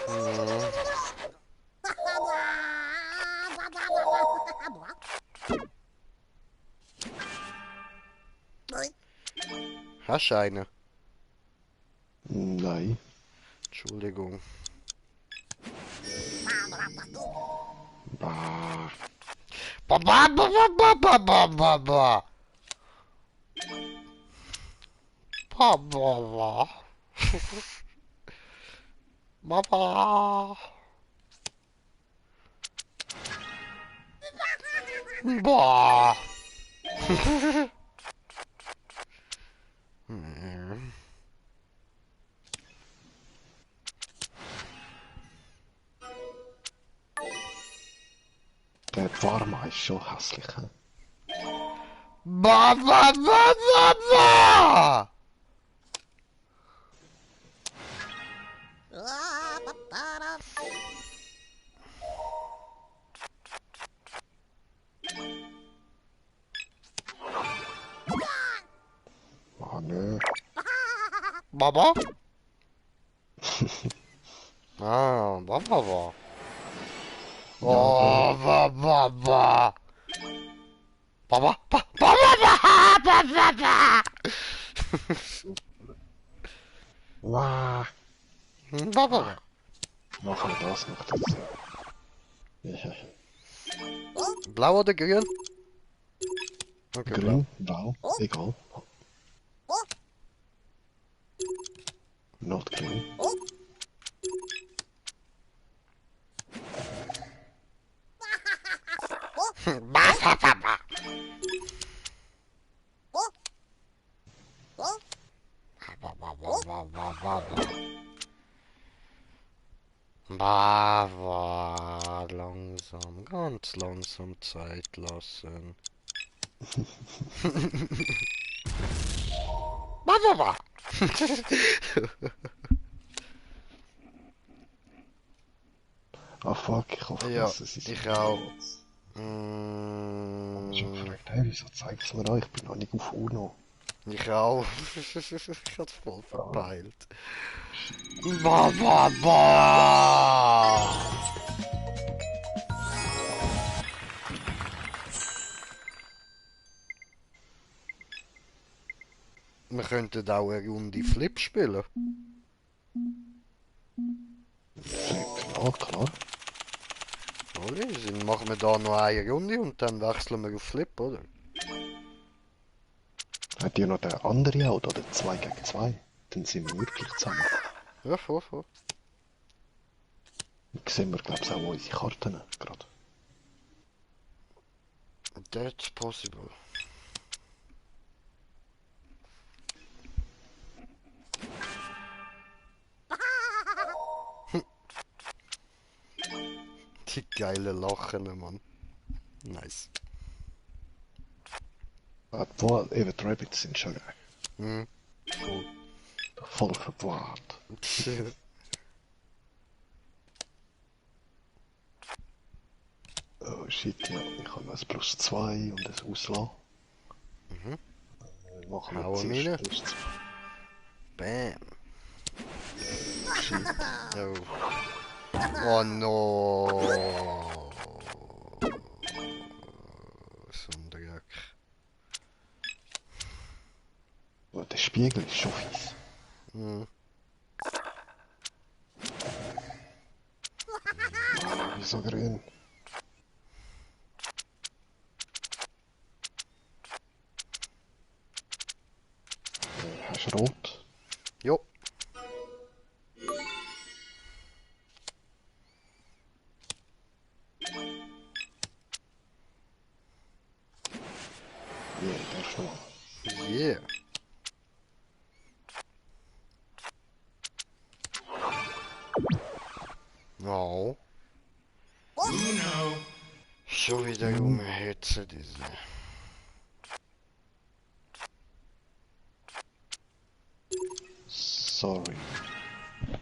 [SPEAKER 1] Ja. Hast du eine?
[SPEAKER 2] Nein.
[SPEAKER 1] Entschuldigung.
[SPEAKER 2] Bah.
[SPEAKER 1] Ba ba ba ba ba ba ba ba ba. Ba ba ba. Ba ba. Ba. Hm.
[SPEAKER 2] Der Warme ist schon hässlich. He?
[SPEAKER 1] Ba ba ba ba ba.
[SPEAKER 2] Oh nö.
[SPEAKER 1] Baba? Ah, Baba war.
[SPEAKER 2] Ja, aber
[SPEAKER 1] Oh, Baba. Baba, ba, Baba, ba, ba, ba.
[SPEAKER 2] Wah.
[SPEAKER 1] Baba.
[SPEAKER 2] Machen wir das noch dazu. Ja.
[SPEAKER 1] Blau oder grün? Okay, blau.
[SPEAKER 2] Grün, blau, egal. Not grün.
[SPEAKER 1] Ba, ba, ba, ba. Ba, ba, ba, ba, ba, ba, ba. Baba, langsam, ganz langsam Zeit lassen. Baba, ba.
[SPEAKER 2] Ah fuck, ich hoffe,
[SPEAKER 1] Ja,
[SPEAKER 2] dass es ist.
[SPEAKER 1] ich auch.
[SPEAKER 2] Ich habe mich schon gefragt, hey, wieso zeigt es mir an? Ich bin noch nicht auf UNO.
[SPEAKER 1] Ich auch. Ich hab's voll
[SPEAKER 2] Ah,
[SPEAKER 1] verpeilt. Ba, ba, ba. Wir könnten auch eine Runde Flip spielen.
[SPEAKER 2] Flip, ja klar.
[SPEAKER 1] Oder? Dann machen wir da noch eine Runde und dann wechseln wir auf Flip, oder?
[SPEAKER 2] Hat ihr noch den anderen auch, oder 2 gegen 2? Dann sind wir wirklich zusammen.
[SPEAKER 1] Ja, voll, voll.
[SPEAKER 2] Dann sehen wir, glaube ich, auch unsere Karten gerade.
[SPEAKER 1] That's possible. Die geile Lachen, Mann. Nice.
[SPEAKER 2] Obwohl, eben die Rabbits sind schon
[SPEAKER 1] Hm. Voll.
[SPEAKER 2] voll verbohrt. Oh shit, ja, ich habe noch ein +2 und ein Auslassen.
[SPEAKER 1] Mhm.
[SPEAKER 2] Machen wir
[SPEAKER 1] Hauen
[SPEAKER 2] zuerst
[SPEAKER 1] rein.
[SPEAKER 2] +2.
[SPEAKER 1] Bam.
[SPEAKER 2] Shit.
[SPEAKER 1] Oh. Oh no. So ein Dreck.
[SPEAKER 2] Oh, der Spiegel ist schon fies.
[SPEAKER 1] Hm.
[SPEAKER 2] Wieso grün? Hast du rot?
[SPEAKER 1] Jo.
[SPEAKER 2] Ja, darfst du noch.
[SPEAKER 1] Yeah. No. Schon wieder rumhetzen, diese.
[SPEAKER 2] Sorry.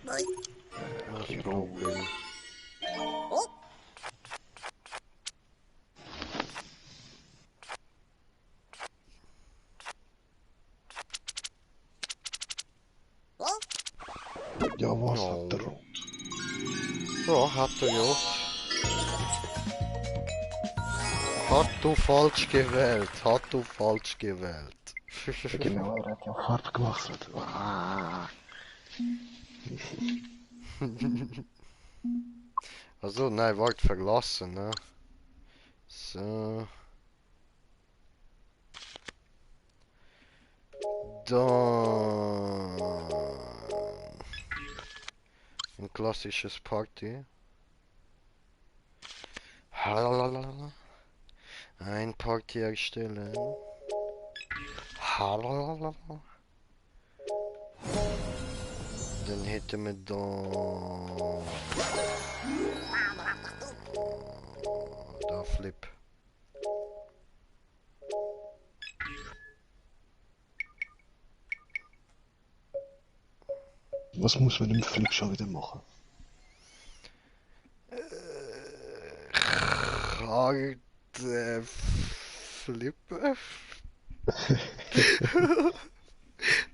[SPEAKER 1] Kein
[SPEAKER 2] Rot.
[SPEAKER 1] Problem.
[SPEAKER 2] Ja, was hat der
[SPEAKER 1] No.
[SPEAKER 2] rot?
[SPEAKER 1] Ja, hat er ja. Hat du falsch gewählt. Hat du falsch gewählt.
[SPEAKER 2] Ja, genau, er hat ja Farbe gewechselt. Ah.
[SPEAKER 1] Also, nein, warte, verlassen, ne? So. Dann. Ein klassisches Party. Halalala. Ein Party erstellen. Halalala. Dann hätten wir da. Da Flip.
[SPEAKER 2] Was muss man im Flip schon wieder machen?
[SPEAKER 1] Karte Flippe.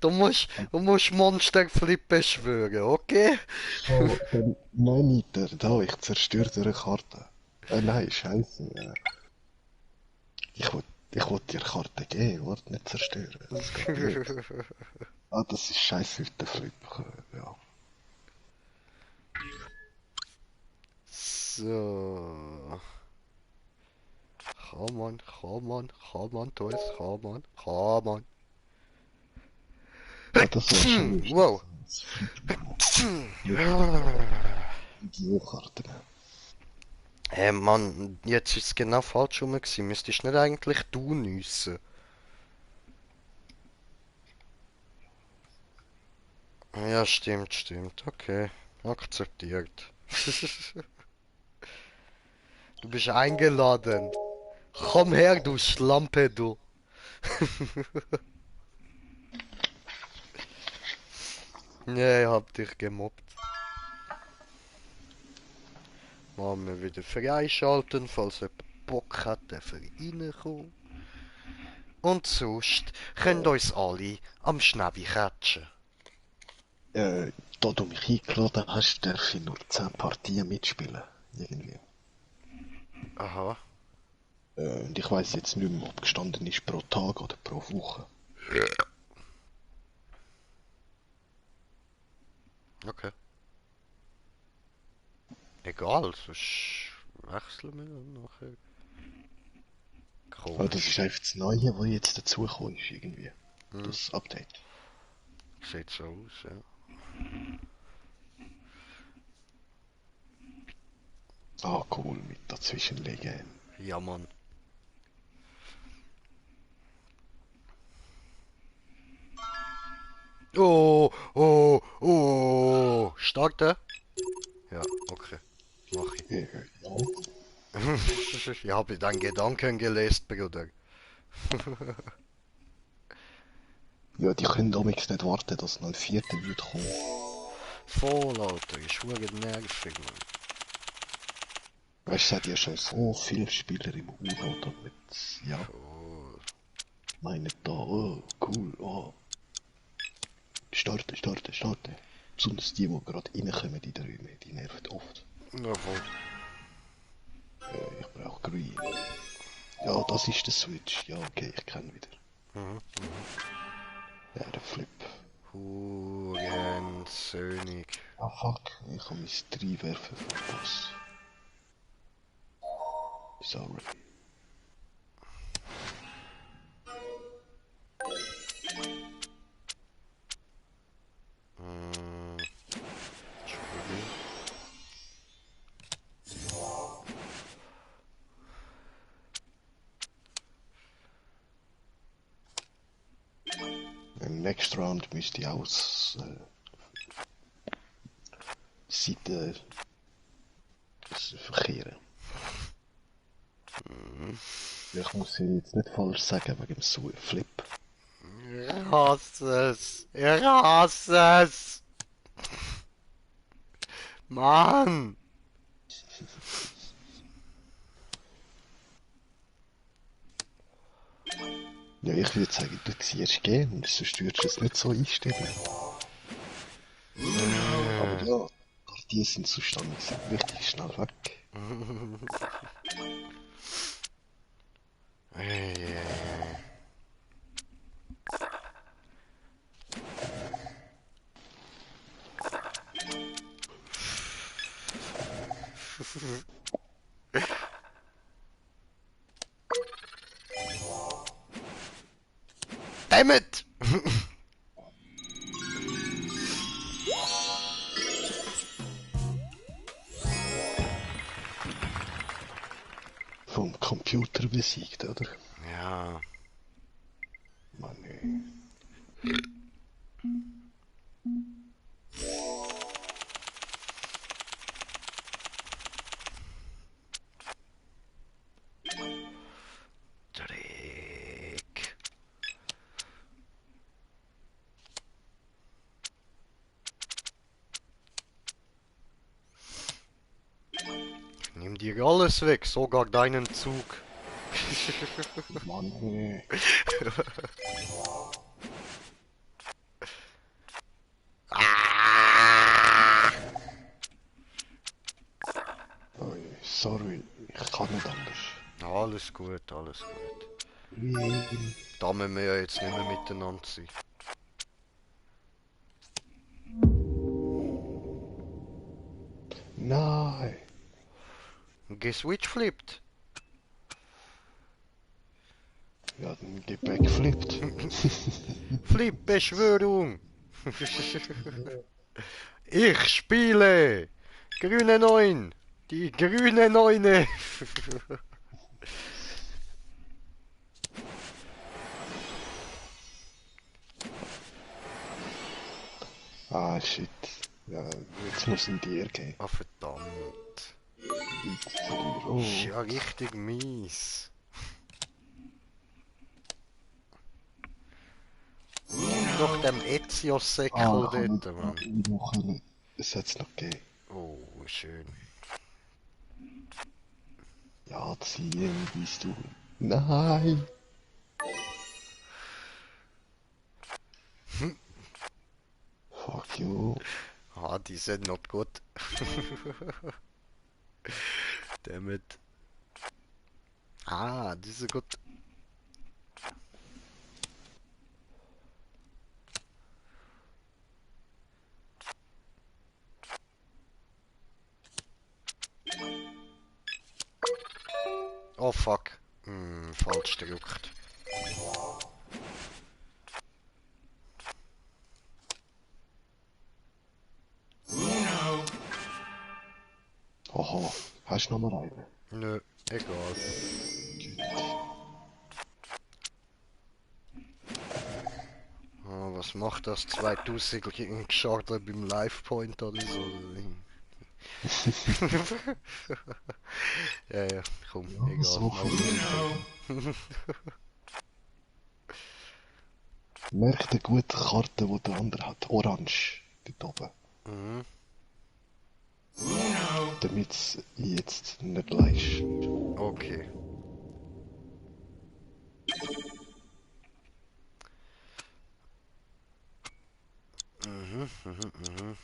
[SPEAKER 1] Du musst Monster Flippe schwören, okay?
[SPEAKER 2] Oh, der Monitor, da, ich zerstöre dir eine Karte. Nein, scheiße. Ich will dir Karte geben, warte, nicht zerstören. Das geht nicht. Ah, das ist scheiße mit der Flip. Ja.
[SPEAKER 1] So. Come on, come on, come on, Toys, come on, come on.
[SPEAKER 2] Ah, das wäre schon lustig.
[SPEAKER 1] Wow.
[SPEAKER 2] Die Karte.
[SPEAKER 1] Mann, jetzt ist es genau falsch rum gewesen. Müsstest nicht eigentlich du nüssen? Ja, stimmt, stimmt. Okay. Akzeptiert. Du bist eingeladen. Komm her, du Schlampe, du. Nee, ich hab dich gemobbt. Machen wir wieder freischalten, falls jemand Bock hat, darf er reinkommen. Und sonst können uns alle am Schnäbi catchen.
[SPEAKER 2] Da du mich eingeladen hast, darf ich nur 10 Partien mitspielen. Irgendwie.
[SPEAKER 1] Aha.
[SPEAKER 2] Und ich weiss jetzt nicht mehr, ob gestanden ist pro Tag oder pro Woche.
[SPEAKER 1] Okay. Egal, sonst wechseln wir dann nachher.
[SPEAKER 2] Aber das
[SPEAKER 1] Komisch.
[SPEAKER 2] ist einfach das Neue, was jetzt dazugekommen ist, irgendwie.
[SPEAKER 1] Hm,
[SPEAKER 2] Das Update.
[SPEAKER 1] sieht so aus, ja.
[SPEAKER 2] Ah, cool, mit dazwischenlegen.
[SPEAKER 1] Ja, Mann. Oh, oh, oh. Starten? Ja, okay. Mach ich.
[SPEAKER 2] Ja.
[SPEAKER 1] Ich habe deinen Gedanken gelesen, Bruder.
[SPEAKER 2] Ja, die können damals nicht warten, dass noch ein vierter wird kommen.
[SPEAKER 1] Voll, Alter. Ist verdammt nervig, Mann.
[SPEAKER 2] Weißt du, es hat ja schon so viele Spieler im UNO, damit, ja,
[SPEAKER 1] Voll.
[SPEAKER 2] meine da, oh, cool, oh. Starte. Besonders die gerade reinkommen in die Räume, die nerven oft.
[SPEAKER 1] Ja, voll.
[SPEAKER 2] Ich brauche Green. Ja, das ist der Switch. Ja, okay, ich kenne wieder. Ja, der Flip.
[SPEAKER 1] Hurensöhnig.
[SPEAKER 2] Ah, fuck. Ich habe mein 3 werfen verpasst. Sorry.
[SPEAKER 1] Entschuldigung.
[SPEAKER 2] Im Next Round müsste ich aus Seite verkehren. Ich muss hier jetzt nicht falsch sagen wegen dem Flip.
[SPEAKER 1] Ich hasse es. Ich hasse es. Mann.
[SPEAKER 2] Ja, ich würde sagen, du ziehst gehen und sonst würdest du es nicht so einstellen. Aber ja, die sind zustande richtig schnell weg.
[SPEAKER 1] Ey, ey, ey. Damn it!
[SPEAKER 2] Vom Computer besiegt, oder?
[SPEAKER 1] Ja.
[SPEAKER 2] Mann, ey.
[SPEAKER 1] Dreck. Nimm dir alles weg, sogar deinen Zug.
[SPEAKER 2] Mann, ey.
[SPEAKER 1] Ah!
[SPEAKER 2] Oi, sorry, ich kann nicht anders.
[SPEAKER 1] Alles gut, alles gut.
[SPEAKER 2] Green.
[SPEAKER 1] Da müssen wir ja jetzt nicht mehr miteinander sein.
[SPEAKER 2] Nein.
[SPEAKER 1] Geswitch flippt.
[SPEAKER 2] Ja, dann geh backflippt.
[SPEAKER 1] Flip-Beschwörung. Ich spiele. Grüne 9. Die grüne Neune.
[SPEAKER 2] Ah, shit. Ja, jetzt muss ein dir gehen.
[SPEAKER 1] Ah, verdammt.
[SPEAKER 2] Oh.
[SPEAKER 1] Ist ja richtig mies. Doch dem Ezio-Säckel
[SPEAKER 2] Ah,
[SPEAKER 1] dort, Mann.
[SPEAKER 2] noch können. Es hat's noch gegeben.
[SPEAKER 1] Oh, schön.
[SPEAKER 2] Ja, ziehen, bist du. Nein. Fuck you.
[SPEAKER 1] Ah, die sind not gut. Damit. Ah, die sind gut. Oh fuck. Falsch gedrückt.
[SPEAKER 2] Aha, hast du noch mal einen?
[SPEAKER 1] Nö, egal. Ah, was macht das 2000 gegen Charter beim Live-Point oder so? Ja, ja, komm,
[SPEAKER 2] Ja,
[SPEAKER 1] egal.
[SPEAKER 2] so
[SPEAKER 1] Mal
[SPEAKER 2] viel. Merk die gute Karte, die der andere hat. Orange. Dort oben.
[SPEAKER 1] Mhm.
[SPEAKER 2] Damit es jetzt nicht leist.
[SPEAKER 1] Okay. Mhm, Mhm.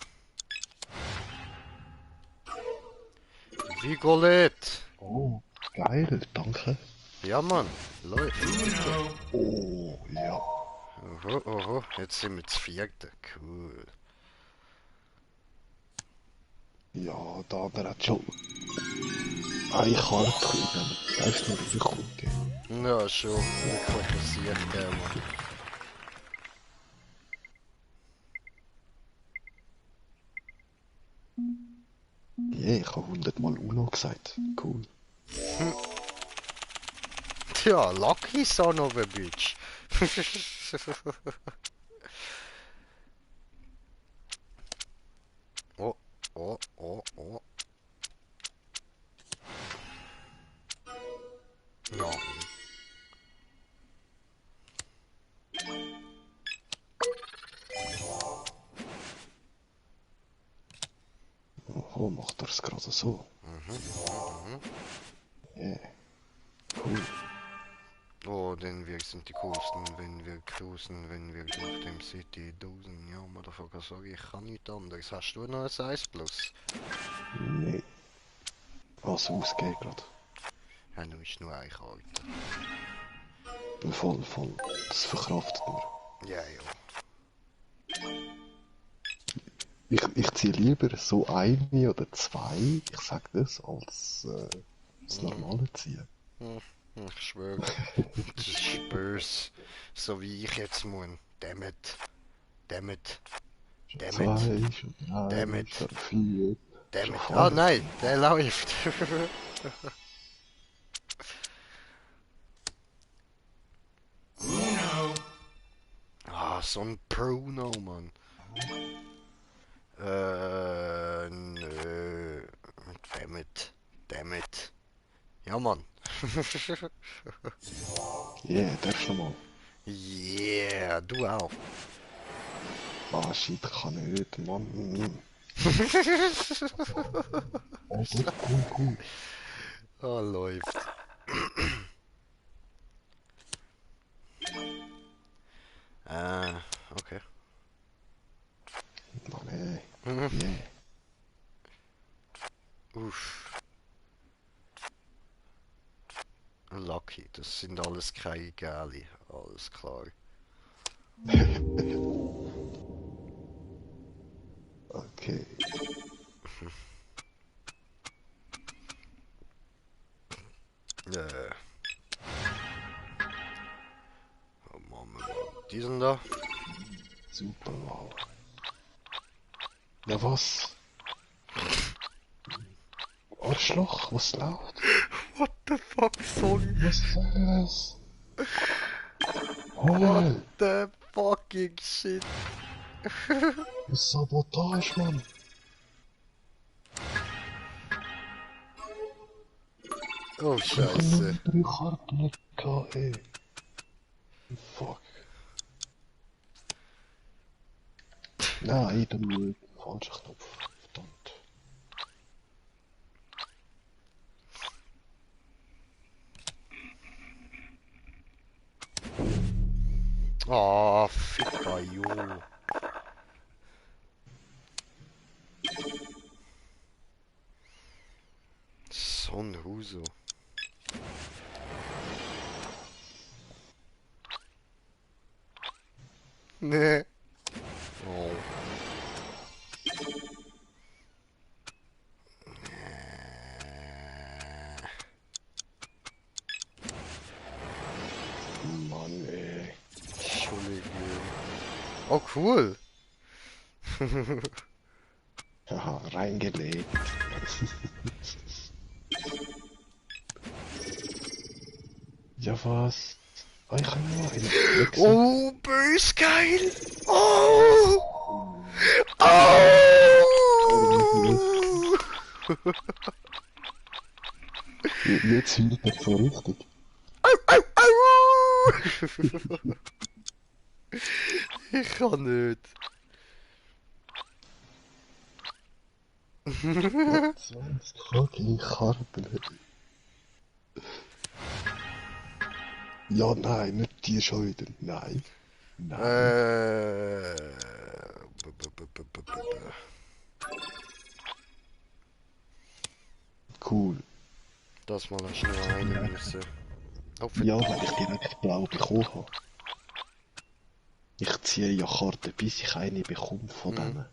[SPEAKER 1] Vigolette!
[SPEAKER 2] Oh, geil, danke.
[SPEAKER 1] Ja, Mann, läuft.
[SPEAKER 2] Oh, ja.
[SPEAKER 1] Oho, jetzt sind wir zu vierte. Cool.
[SPEAKER 2] Ja, der andere hat schon eine Karte gegeben. Weißt du, wie gut geht?
[SPEAKER 1] Ja, schon. Wirklich ein Sieg, der Mann.
[SPEAKER 2] Yeah, ich habe 100-mal Uno gesagt. Cool.
[SPEAKER 1] Ja, lucky son of a bitch. Oh, oh. No.
[SPEAKER 2] Oh, macht er es gerade so? Yeah, cool.
[SPEAKER 1] Oh, denn wir sind die Coolsten, wenn wir cruisen, wenn wir durch dem City dosen. Ja, Motherfucker, sorry, ich kann nichts anderes. Hast du noch ein 1 Plus?
[SPEAKER 2] Nee. Was ausgeht gerade.
[SPEAKER 1] Ja, du ist nur eine Karte.
[SPEAKER 2] Voll. Das verkraftet mir.
[SPEAKER 1] Ja.
[SPEAKER 2] Ich ziehe lieber so eine oder zwei, ich sag das, als das normale ziehen.
[SPEAKER 1] Ich schwöre, das ist Spurs. So wie ich jetzt muss. Dammit.
[SPEAKER 2] Zwei, schon drei,
[SPEAKER 1] Dammit.
[SPEAKER 2] schon vier, schon
[SPEAKER 1] Ah
[SPEAKER 2] fünf.
[SPEAKER 1] nein, der läuft. Ah, so ein Bruno, Mann. Nö. Dammit. Ja, Mann.
[SPEAKER 2] Yeah, darfst du nochmal.
[SPEAKER 1] Yeah, du auch.
[SPEAKER 2] Ah, shit, kann nicht, Mann. Oh, gut, cool.
[SPEAKER 1] Ah, läuft. Okay.
[SPEAKER 2] Mann, ey. Yeah.
[SPEAKER 1] Uff. Lucky, das sind alles keine Gali. Alles klar.
[SPEAKER 2] Okay.
[SPEAKER 1] Äh. Oh Mann. Die sind da.
[SPEAKER 2] Super, wow. Ja, was? Arschloch, was läuft?
[SPEAKER 1] What the fuck, sorry.
[SPEAKER 2] Was soll das?
[SPEAKER 1] What
[SPEAKER 2] Hol!
[SPEAKER 1] the fucking shit.
[SPEAKER 2] Sabotage, Mann!
[SPEAKER 1] Oh,
[SPEAKER 2] Ich hab
[SPEAKER 1] Scheiße.
[SPEAKER 2] nur 3 Karten gehabt, ey. Fuck. Nein, dann falscher Knopf. Verdammt.
[SPEAKER 1] Oh, ficker, jo. So ein Huso. Nee. Oh.
[SPEAKER 2] Mann, ey.
[SPEAKER 1] Entschuldigung. Oh, cool.
[SPEAKER 2] Haha, reingelegt. Ja, was? Ah, ich kann nur einen wechseln.
[SPEAKER 1] Oh, bös geil. Oh. Oh.
[SPEAKER 2] Jetzt wird er so richtig.
[SPEAKER 1] Ich kann nicht.
[SPEAKER 2] 20 fucking Karten. Ja, nein, nicht die schon wieder. Nein. Nein. Cool.
[SPEAKER 1] Das mal hast du noch einen müssen. Oh,
[SPEAKER 2] Ja, weil ich direkt blau bekommen habe. Ich ziehe ja Karten, bis ich eine bekomme von denen.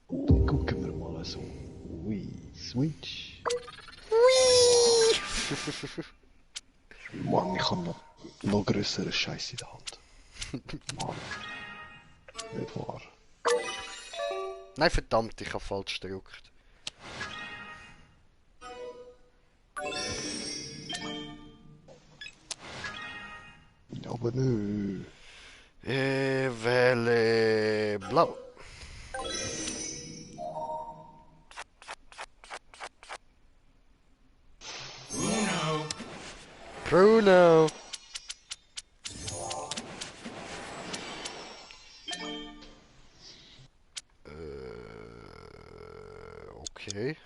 [SPEAKER 2] Dann gucken wir mal so. Ui, Switch. Mann, ich habe noch grösseren Scheiß in der Hand. Mann. Nicht wahr.
[SPEAKER 1] Nein, verdammt, ich habe falsch gedrückt.
[SPEAKER 2] Aber nö.
[SPEAKER 1] Wähle blau. Bruno. Okay.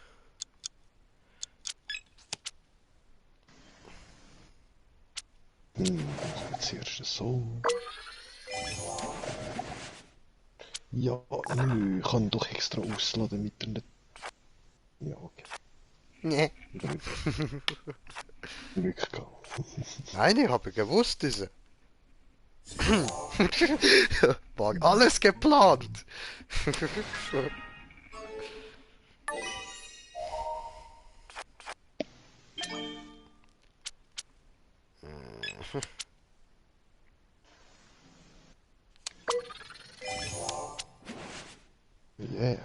[SPEAKER 2] Jetzt erst so. Ja, nö, ich kann doch extra ausladen, damit er nicht... Ja, okay.
[SPEAKER 1] Nee.
[SPEAKER 2] Glück gehabt.
[SPEAKER 1] Nein, ich habe gewusst, diese. War alles geplant.
[SPEAKER 2] Yeah,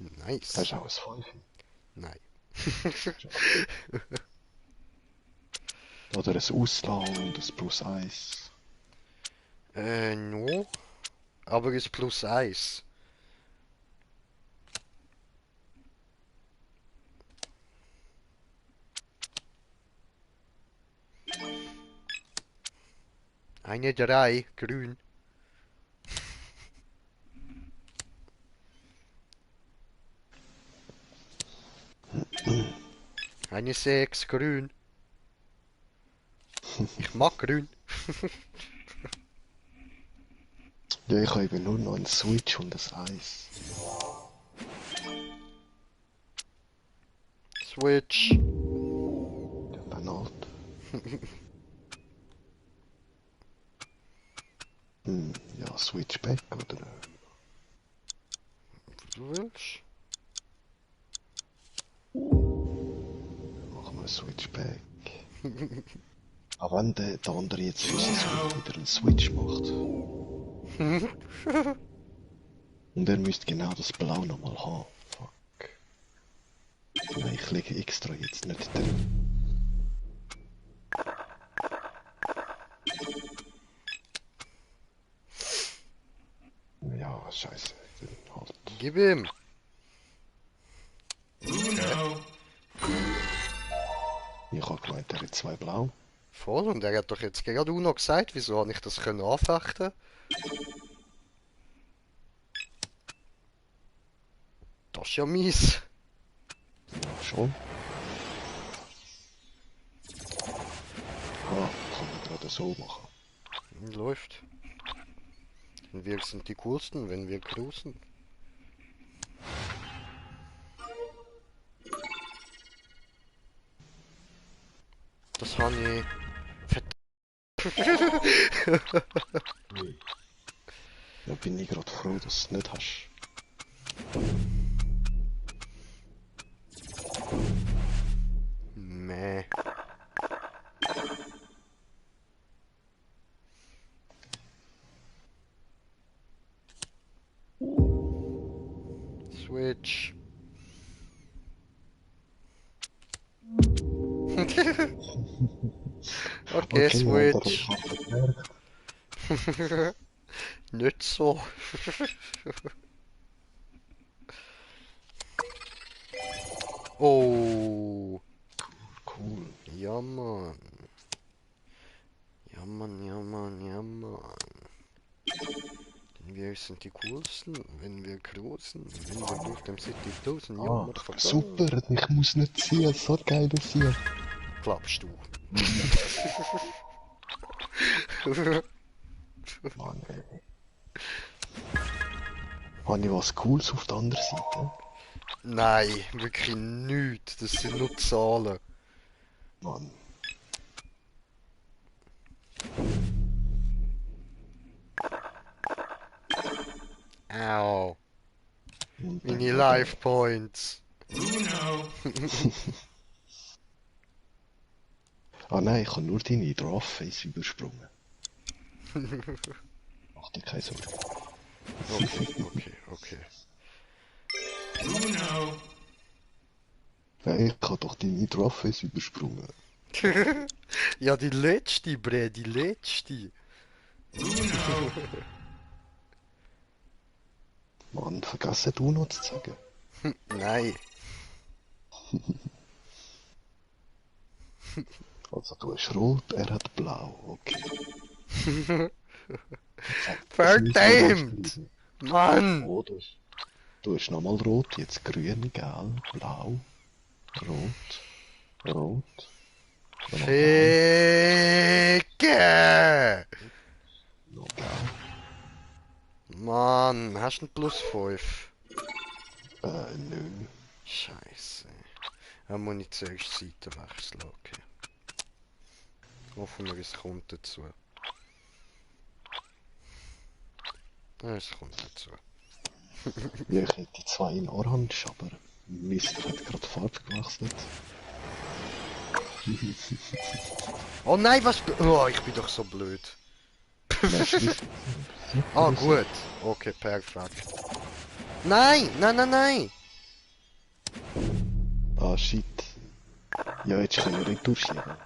[SPEAKER 1] Nice.
[SPEAKER 2] das ist auch ein 5.
[SPEAKER 1] Nein.
[SPEAKER 2] Oder ein Ausland, ein +1.
[SPEAKER 1] No. Aber ist +1. Eine 3, grün. Eine 6, grün. Ich mag grün.
[SPEAKER 2] Ja, ich habe eben nur noch einen Switch und ein Eis.
[SPEAKER 1] Switch.
[SPEAKER 2] Ja, Banat. Ja, Switchback oder...
[SPEAKER 1] Du willst?
[SPEAKER 2] Machen wir ein Switchback. Aber wenn der andere jetzt für sein Switch wieder einen Switch macht. Und er müsste genau das Blau nochmal haben. Fuck. Nein, ich lege extra jetzt nicht drin. Ja, scheiße. Dann halt.
[SPEAKER 1] Gib ihm.
[SPEAKER 2] Ich habe gemeint, er hat 2 Blau.
[SPEAKER 1] Voll, und er hat doch jetzt gerade Uno gesagt, wieso habe ich das können anfechten? Das ist ja mies.
[SPEAKER 2] Ja, schon. Ah, kann man gerade so machen.
[SPEAKER 1] Läuft. Wir sind die coolsten, wenn wir cruisen. Das habe ich...
[SPEAKER 2] Da bin ich gerade froh, dass du es nicht hast.
[SPEAKER 1] Meh. Switch. Okay, Switch. Nicht so. Oh.
[SPEAKER 2] Cool.
[SPEAKER 1] Ja, Mann. Ja, Mann, ja, Mann, ja, Mann. Denn wir sind die coolsten, wenn wir cruisen, wenn wir durch den City dosen. Ja,
[SPEAKER 2] Ah,
[SPEAKER 1] Motherfucker.
[SPEAKER 2] super, ich muss nicht ziehen, so geil ist hier.
[SPEAKER 1] Klappst du.
[SPEAKER 2] Mann, ey. Habe ich was Cooles auf der anderen Seite?
[SPEAKER 1] Nein, wirklich nichts. Das sind nur Zahlen.
[SPEAKER 2] Mann.
[SPEAKER 1] Au.
[SPEAKER 2] Und
[SPEAKER 1] Meine
[SPEAKER 2] dann
[SPEAKER 1] Life Points.
[SPEAKER 2] Ah nein, ich habe nur deine Draftface übersprungen. Mach dir keine Sorgen.
[SPEAKER 1] Okay.
[SPEAKER 2] Ja, ich habe doch deine Draftface übersprungen.
[SPEAKER 1] Ja, die letzte, Bre, die letzte.
[SPEAKER 2] Mann, vergessen du noch zu sagen.
[SPEAKER 1] Nein.
[SPEAKER 2] Also du hast rot, er hat blau, okay. Das müssen wir
[SPEAKER 1] Verdammt!
[SPEAKER 2] aufschreiben.
[SPEAKER 1] Mann!
[SPEAKER 2] Oh, du hast nochmal rot, jetzt grün, gelb, blau, rot, rot, nochmal gelb,
[SPEAKER 1] Ficke!
[SPEAKER 2] noch gelb,
[SPEAKER 1] Mann, hast du einen plus 5?
[SPEAKER 2] nö.
[SPEAKER 1] Scheiße. Dann muss ich zuerst die Seite wechseln, okay. Hoffen wir, es kommt dazu. Ja, es kommt dazu.
[SPEAKER 2] Ja, ich hätte zwei in Orange, aber Mist hat gerade Farbe gewechselt.
[SPEAKER 1] Oh nein, was... Oh, ich bin doch so blöd.
[SPEAKER 2] Nein, Schrift.
[SPEAKER 1] Ah, gut. Okay, perfekt. Nein!
[SPEAKER 2] Ah, shit. Ja, jetzt können wir retour schieben.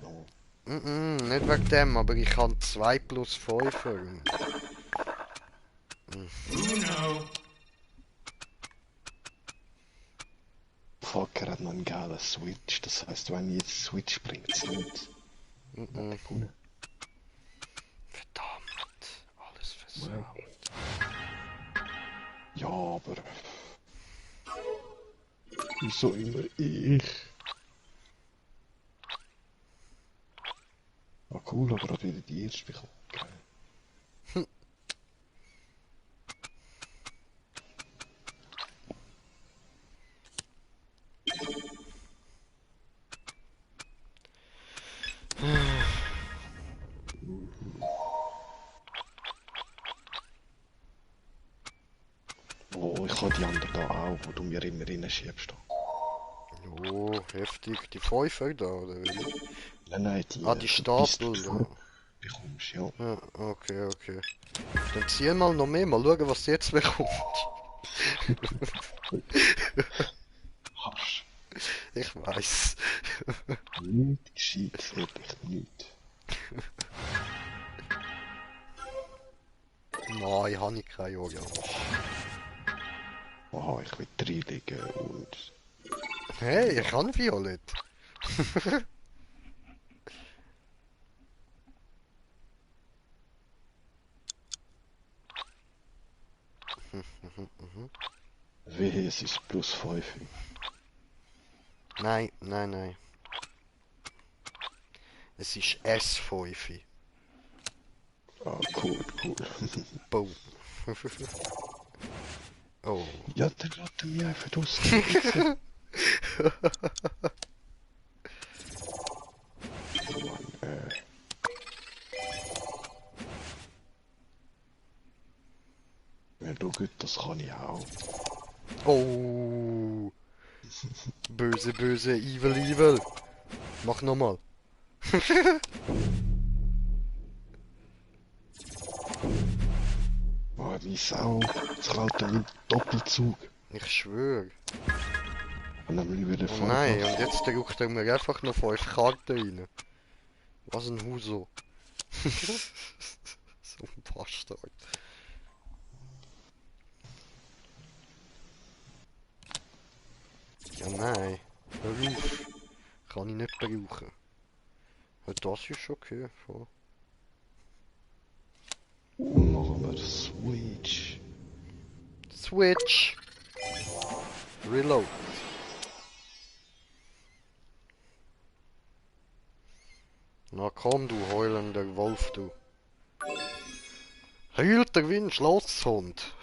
[SPEAKER 2] No.
[SPEAKER 1] Nicht wegen dem, aber ich kann 2 plus 5.
[SPEAKER 2] Fuck, er hat noch einen geilen Switch. Das heißt, wenn ich jetzt Switch bringt es nicht. Hat er gewonnen.
[SPEAKER 1] Verdammt, alles versaut.
[SPEAKER 2] Ja, aber. Wieso immer ich? Ah, cool, aber gerade wieder die erste bekommen. Geil. Oh, ich habe die anderen da auch, wo du mir immer reinschiebst.
[SPEAKER 1] Oh, heftig. Die 5 da, oder wie?
[SPEAKER 2] Nein, die,
[SPEAKER 1] Ah, die
[SPEAKER 2] bis
[SPEAKER 1] Stapel.
[SPEAKER 2] du Farbe bekommst, ja.
[SPEAKER 1] Ja, okay. Dann zieh mal noch mehr, mal schauen, was du jetzt bekommt.
[SPEAKER 2] Harsch.
[SPEAKER 1] Ich weiß.
[SPEAKER 2] Nicht gescheit, ehrlich, nicht.
[SPEAKER 1] Nein, habe ich keine Orange.
[SPEAKER 2] Aha, ich will reinlegen und...
[SPEAKER 1] Hey, ich kann Violett.
[SPEAKER 2] Wehe, es ist plus 5.
[SPEAKER 1] Nein. Es ist S5.
[SPEAKER 2] Ah, cool.
[SPEAKER 1] Boom. Oh.
[SPEAKER 2] Ja, dann lässt er mich einfach aus. Mann, ja, du gut, das kann ich auch.
[SPEAKER 1] Oh. Böse, evil. Mach nochmal.
[SPEAKER 2] Oh, wie Sau. Jetzt klaut er meinen Doppelzug.
[SPEAKER 1] Ich schwöre.
[SPEAKER 2] Und dann will ich wieder
[SPEAKER 1] Oh nein,
[SPEAKER 2] Farbe.
[SPEAKER 1] und jetzt drückt er mir einfach noch 5 Karten rein. Was ein Huso. So ein Bastard. Ja nein. Hör auf. Kann ich nicht brauchen. Ja, das ist okay. Voll.
[SPEAKER 2] Und machen wir Switch.
[SPEAKER 1] Switch. Reload. Na komm, du heulender Wolf, du. Heult er wie ein Schlosshund.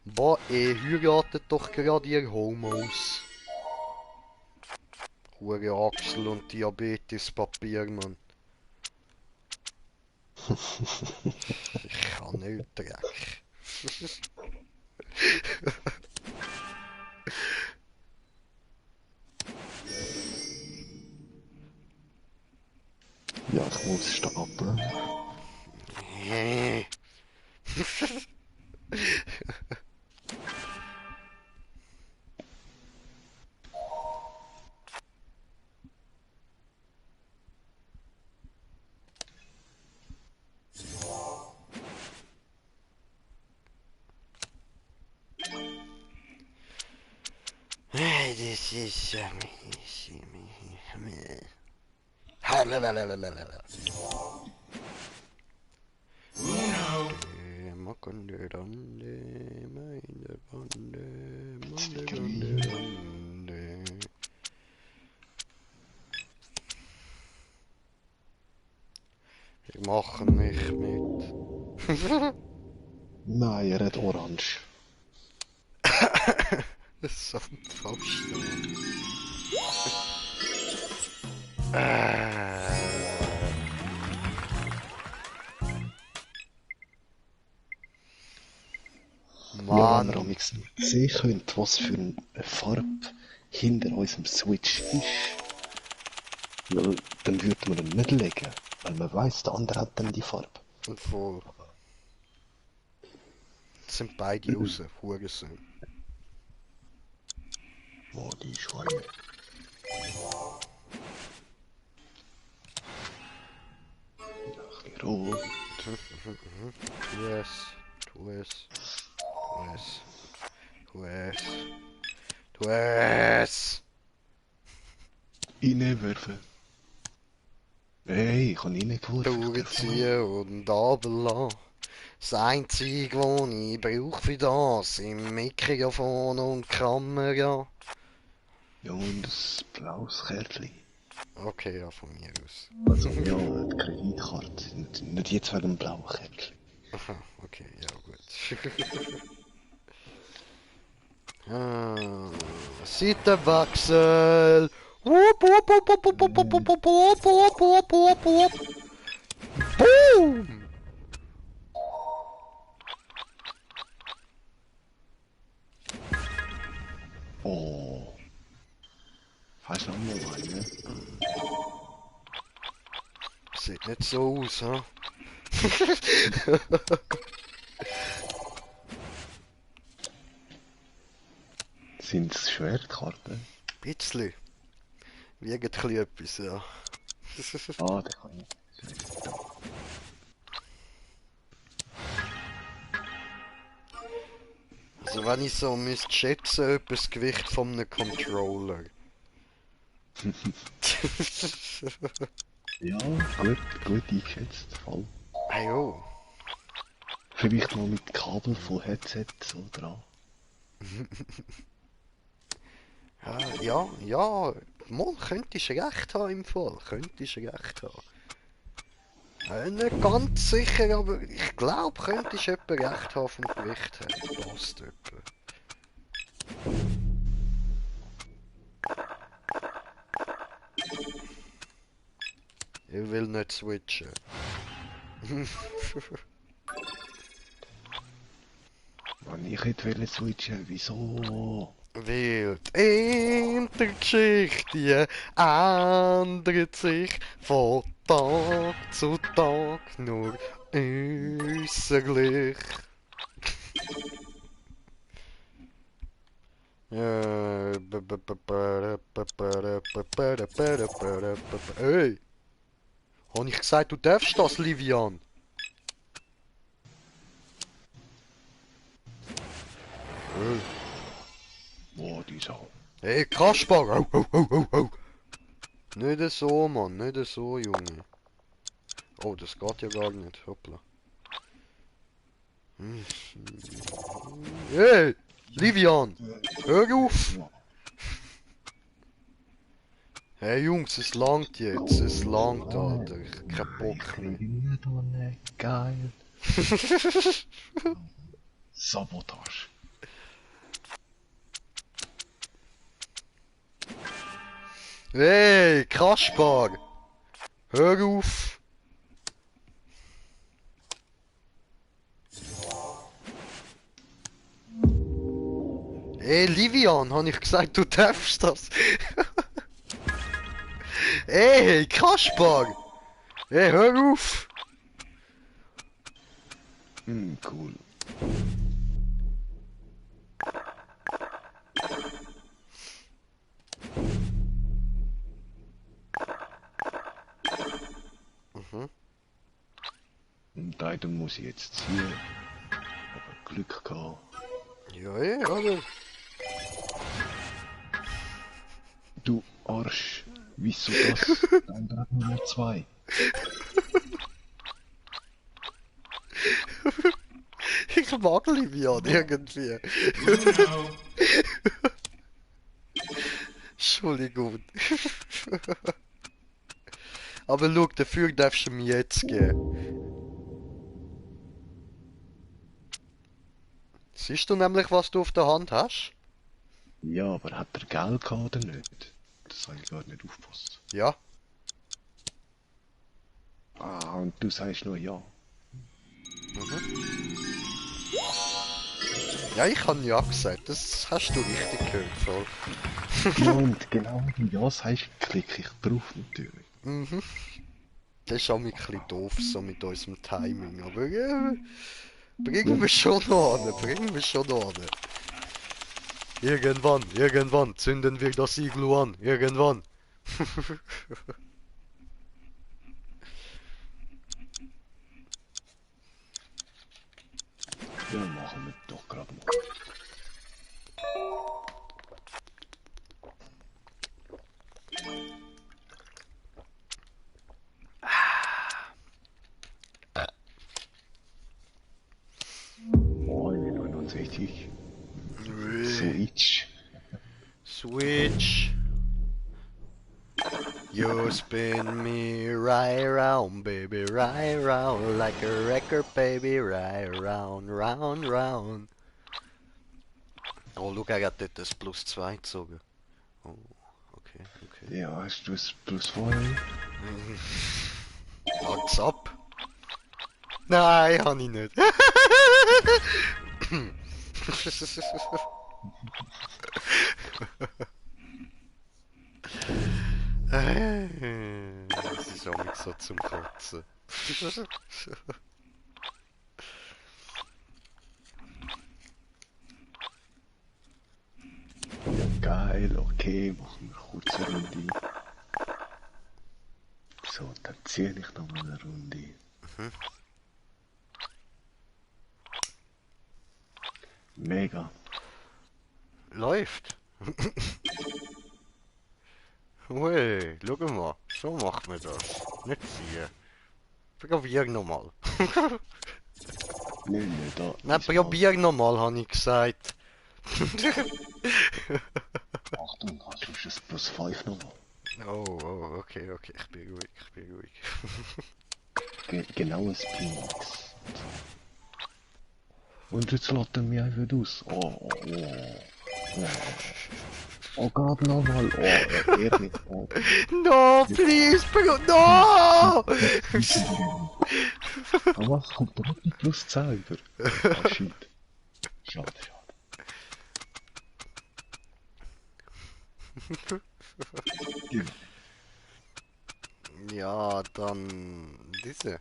[SPEAKER 1] Boah, heiratet doch gerade ihr Homos. Hure Achsel und Diabetespapier, Mann. Ich kann nicht Dreck.
[SPEAKER 2] Ja, ich muss stapeln.
[SPEAKER 1] Das ist ich mache nicht mit.
[SPEAKER 2] Nein, er hat orange.
[SPEAKER 1] Das ist so fast.
[SPEAKER 2] Ja, wenn wir
[SPEAKER 1] Mann.
[SPEAKER 2] amigs nicht sehen können, was für eine Farbe hinter unserem Switch ist, ja, dann würde man ihn nicht legen, weil man weiss, der andere hat dann die Farbe.
[SPEAKER 1] Und voll. Jetzt sind beide raus, Hurensohn.
[SPEAKER 2] Wo die Schweine. Ein bisschen rot.
[SPEAKER 1] Tu es, tu es, tu es, tu es, tu es.
[SPEAKER 2] Reinwerfen. Hey, ich kann reingeworfen.
[SPEAKER 1] Durchziehen und runterlassen. Das Einzige, was ich brauche für das, sind Mikrofon und Kamera.
[SPEAKER 2] Ja, und ein blaues Kärtchen.
[SPEAKER 1] Okay, ja, von mir aus.
[SPEAKER 2] Also, ja, die Kreditkarte. Nicht jetzt wegen dem blauen Kärtchen.
[SPEAKER 1] Aha, okay, ja gut. Ah, Seitenwechsel. Wupp, wupp, wupp, wupp, wupp, wupp, wupp, wupp, wupp, wupp, wupp, wupp, wupp. Boom!
[SPEAKER 2] Oh. Hast du noch mal einen?
[SPEAKER 1] Sieht nicht so aus, ha?
[SPEAKER 2] Sind es Schwertkarten?
[SPEAKER 1] Bisschen. Wiegt ein bisschen etwas, ja.
[SPEAKER 2] Ah, der kann ich.
[SPEAKER 1] Also wenn ich so müsste schätzen, etwa das Gewicht von einem Controller.
[SPEAKER 2] Ja, gut, gut eingeschätzt, voll.
[SPEAKER 1] Hey, oh.
[SPEAKER 2] Vielleicht noch mit Kabel von Headset so dran.
[SPEAKER 1] Ja, mal könntest du recht haben im Fall. Könntest du recht haben. Nicht ganz sicher, aber ich glaube, könntest du etwa recht haben vom Gewicht her. Passt etwa. Ich will nicht switchen.
[SPEAKER 2] Wenn ich hätte switchen, wieso?
[SPEAKER 1] Wild in der Geschichte ändert sich von Tag zu Tag nur äußerlich. Hey, habe ich gesagt, du darfst das, Livian?
[SPEAKER 2] Boah, die Sau.
[SPEAKER 1] Hey, Kaspar! Au, au, au, au, au. Nicht so, Mann, nicht so, Junge. Oh, das geht ja gar nicht. Hoppla. Hey! Livian! Hör auf! Hey Jungs, es langt jetzt, es langt, Alter. Ich hab keinen
[SPEAKER 2] Ich
[SPEAKER 1] Bock mehr.
[SPEAKER 2] kriege nicht ohne. Geil. Sabotage.
[SPEAKER 1] Hey, Kaspar! Hör auf! Hey, Livian, hab ich gesagt, du darfst das? Hey, Kaspar! Hey, hör auf!
[SPEAKER 2] Cool.
[SPEAKER 1] Mhm.
[SPEAKER 2] Und leider muss ich jetzt ziehen. Aber Glück gehabt.
[SPEAKER 1] Ja, eh, oder?
[SPEAKER 2] Du Arsch. Wieso das? Der andere hat nur zwei.
[SPEAKER 1] Ich mag Livian irgendwie. Entschuldigung. Aber schau, dafür darfst du mir jetzt geben. Siehst du nämlich, was du auf der Hand hast?
[SPEAKER 2] Ja, aber hat er Geld gehabt oder nicht? Das habe ich gar nicht aufgepasst.
[SPEAKER 1] Ja.
[SPEAKER 2] Ah, und du sagst nur ja.
[SPEAKER 1] Ja, ich habe ja gesagt, das hast du richtig gehört, voll.
[SPEAKER 2] Ja, und genau wenn du ja sagst, klicke ich drauf natürlich.
[SPEAKER 1] Mhm. Das ist auch ein bisschen doof, so mit unserem Timing, aber bringen wir schon noch an, bringen wir schon noch an. Irgendwann zünden wir das Iglu an, irgendwann.
[SPEAKER 2] Ja, machen wir doch gerade mal. Moin, 69. Switch.
[SPEAKER 1] Switch. You spin me right round, baby, right round, like a record, baby, right round, round, round. Oh, schau, er hat dort das Plus 2 gezogen. Oh, okay, okay.
[SPEAKER 2] Ja, hast du es plus 2?
[SPEAKER 1] What's ab? Nein, habe ich nicht. Das ist auch nicht so zum Kotzen.
[SPEAKER 2] Ja, geil, okay, machen wir kurz eine Runde. So, dann ziehe ich noch mal eine Runde. Mega.
[SPEAKER 1] Läuft. Ui, schau mal, so macht man das. Nicht ziehen. Probier nochmal.
[SPEAKER 2] Nee, da.
[SPEAKER 1] Nein,
[SPEAKER 2] diesmal.
[SPEAKER 1] probier nochmal, habe ich gesagt.
[SPEAKER 2] Achtung, hast du das plus 5 nochmal?
[SPEAKER 1] Oh, okay, okay, ich bin ruhig, ich bin ruhig.
[SPEAKER 2] Genaues Phoenix. Und jetzt lässt er mich einfach aus. Oh. Oh Gott, nochmal. Oh, er nicht. Oh.
[SPEAKER 1] No, please, bro, no!
[SPEAKER 2] Aber was kommt da noch mit plus 10 über? Ah, shit. Schade. Ja.
[SPEAKER 1] Ja, dann diese.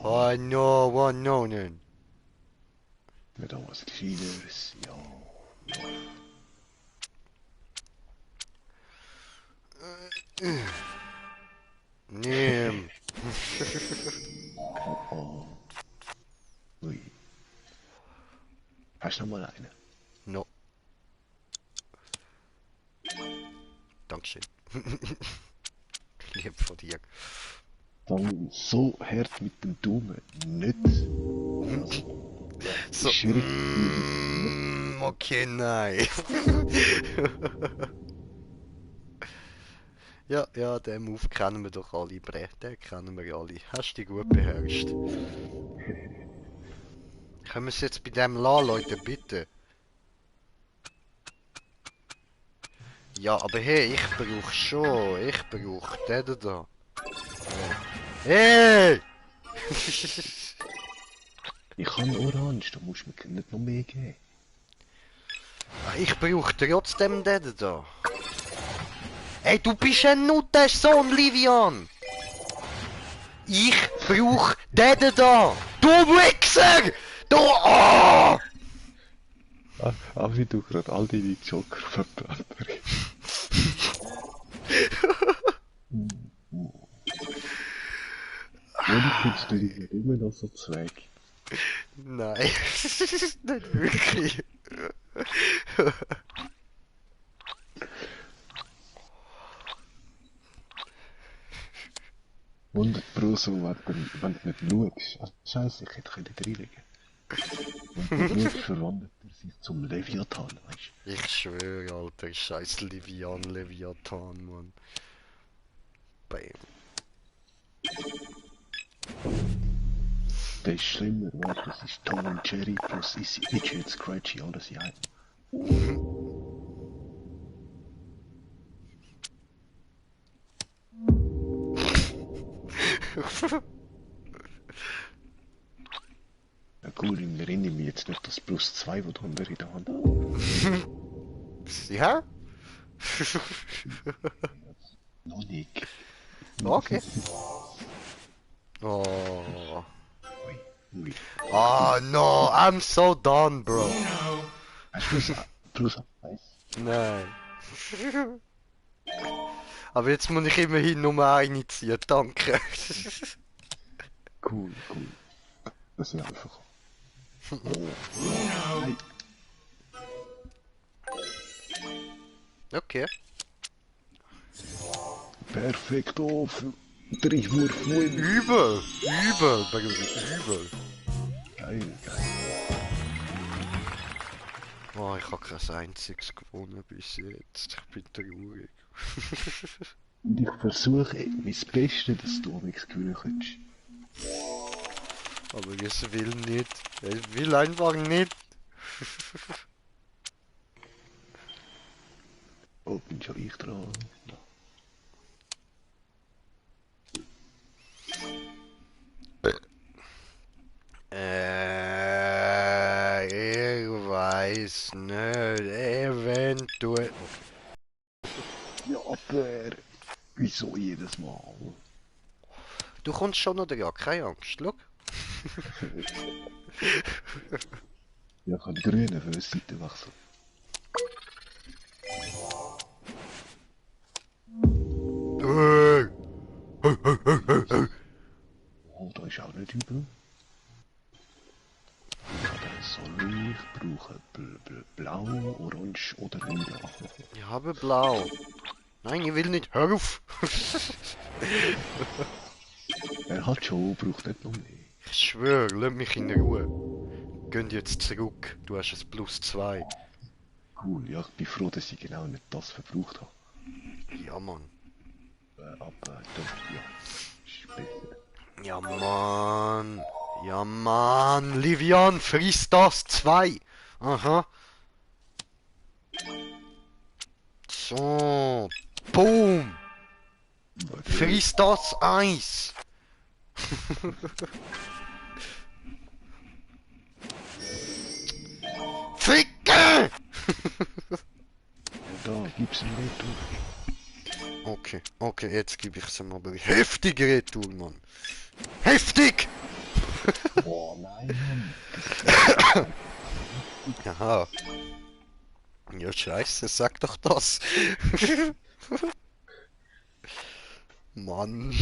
[SPEAKER 1] Oh no, nein.
[SPEAKER 2] Mit auch was Gescheites. Ja.
[SPEAKER 1] Nimm.
[SPEAKER 2] Oh. Ui. Hast du noch mal eine?
[SPEAKER 1] No. Dankeschön. Lieb von dir.
[SPEAKER 2] Dann so hart mit dem Daumen nicht. Also,
[SPEAKER 1] So,
[SPEAKER 2] Ist richtig.
[SPEAKER 1] okay, nein. Ja, ja, den Move kennen wir doch alle, Bre. Den kennen wir alle. Hast du dich gut beherrscht. Können wir es jetzt bei dem lassen, Leute, bitte? Ja, aber hey, ich brauche schon. Ich brauche den da. Hey!
[SPEAKER 2] Ich habe Orange, da musst du mir nicht noch mehr geben.
[SPEAKER 1] Ich brauche trotzdem den da. Ey, du bist ein Nuttensohn, Livian! Ich brauche den da! Du Wichser! Du... Oh!
[SPEAKER 2] Aber wie du gerade all deine Joker verbrannt. Und findest du dich immer noch so zweig?
[SPEAKER 1] Nein, nicht wirklich.
[SPEAKER 2] 100% so, wenn du nicht schaust. Scheiße, ich hätte reinlegen können. Wenn du schaust, verwandelt er sich zum Leviathan, weißt du?
[SPEAKER 1] Ich schwöre, Alter, scheiß Livian, Leviathan, Mann. Bam.
[SPEAKER 2] Der ist schlimmer, weißt du? Das ist Tom und Jerry plus Itchy und Scratchy, alles in einem. Ja cool, ich erinnere mich jetzt noch das Plus 2, das du in der Hand hast.
[SPEAKER 1] Ja?
[SPEAKER 2] Noch nicht.
[SPEAKER 1] Okay. Oh.
[SPEAKER 2] Ui.
[SPEAKER 1] Oh no, I'm so done, bro.
[SPEAKER 2] Hast du Plus 1?
[SPEAKER 1] Nein. Aber jetzt muss ich immerhin Nummer 1 ziehen, danke.
[SPEAKER 2] Cool, cool. Das ist einfach. Oh. Nein.
[SPEAKER 1] Okay.
[SPEAKER 2] Perfekto für 3 Wurf win.
[SPEAKER 1] Übel, übel, Baby, übel.
[SPEAKER 2] Geil, geil.
[SPEAKER 1] Oh, ich habe kein einziges gewonnen bis jetzt. Ich bin traurig.
[SPEAKER 2] Und ich versuche mein Bestes, dass du nichts gewinnen kannst.
[SPEAKER 1] Aber es will nicht. Es will einfach nicht.
[SPEAKER 2] Oh, bin schon ich dran.
[SPEAKER 1] Ich weiß nicht. Eventuell.
[SPEAKER 2] Ja, aber wieso jedes Mal?
[SPEAKER 1] Du kommst schon noch dran, keine Angst. Schau.
[SPEAKER 2] Ja, ich kann die Grüne für eine Seite wechseln. Oh, da ist auch nicht übel. Sorry, ich brauche blau, orange oder lila.
[SPEAKER 1] Ich habe blau. Nein, ich will nicht. Hör auf!
[SPEAKER 2] Er hat schon, braucht nicht noch mehr.
[SPEAKER 1] Ich schwöre, lass mich in Ruhe. Gehen jetzt zurück. Du hast ein Plus 2.
[SPEAKER 2] Cool, ja, ich bin froh, dass ich genau nicht das verbraucht habe.
[SPEAKER 1] Ja, Mann.
[SPEAKER 2] Aber doch, ja, ist besser.
[SPEAKER 1] Ja, Mann. Ja, Mann. Livian, friss das 2. Aha. So. Boom. Friss das 1. Ficke!
[SPEAKER 2] Da gibt's einen Retour.
[SPEAKER 1] Okay, okay, jetzt gebe ich es ihm aber heftig Retour, Mann. Heftig!
[SPEAKER 2] Oh nein,
[SPEAKER 1] Aha. Ja, scheiße, sag doch das. Mann.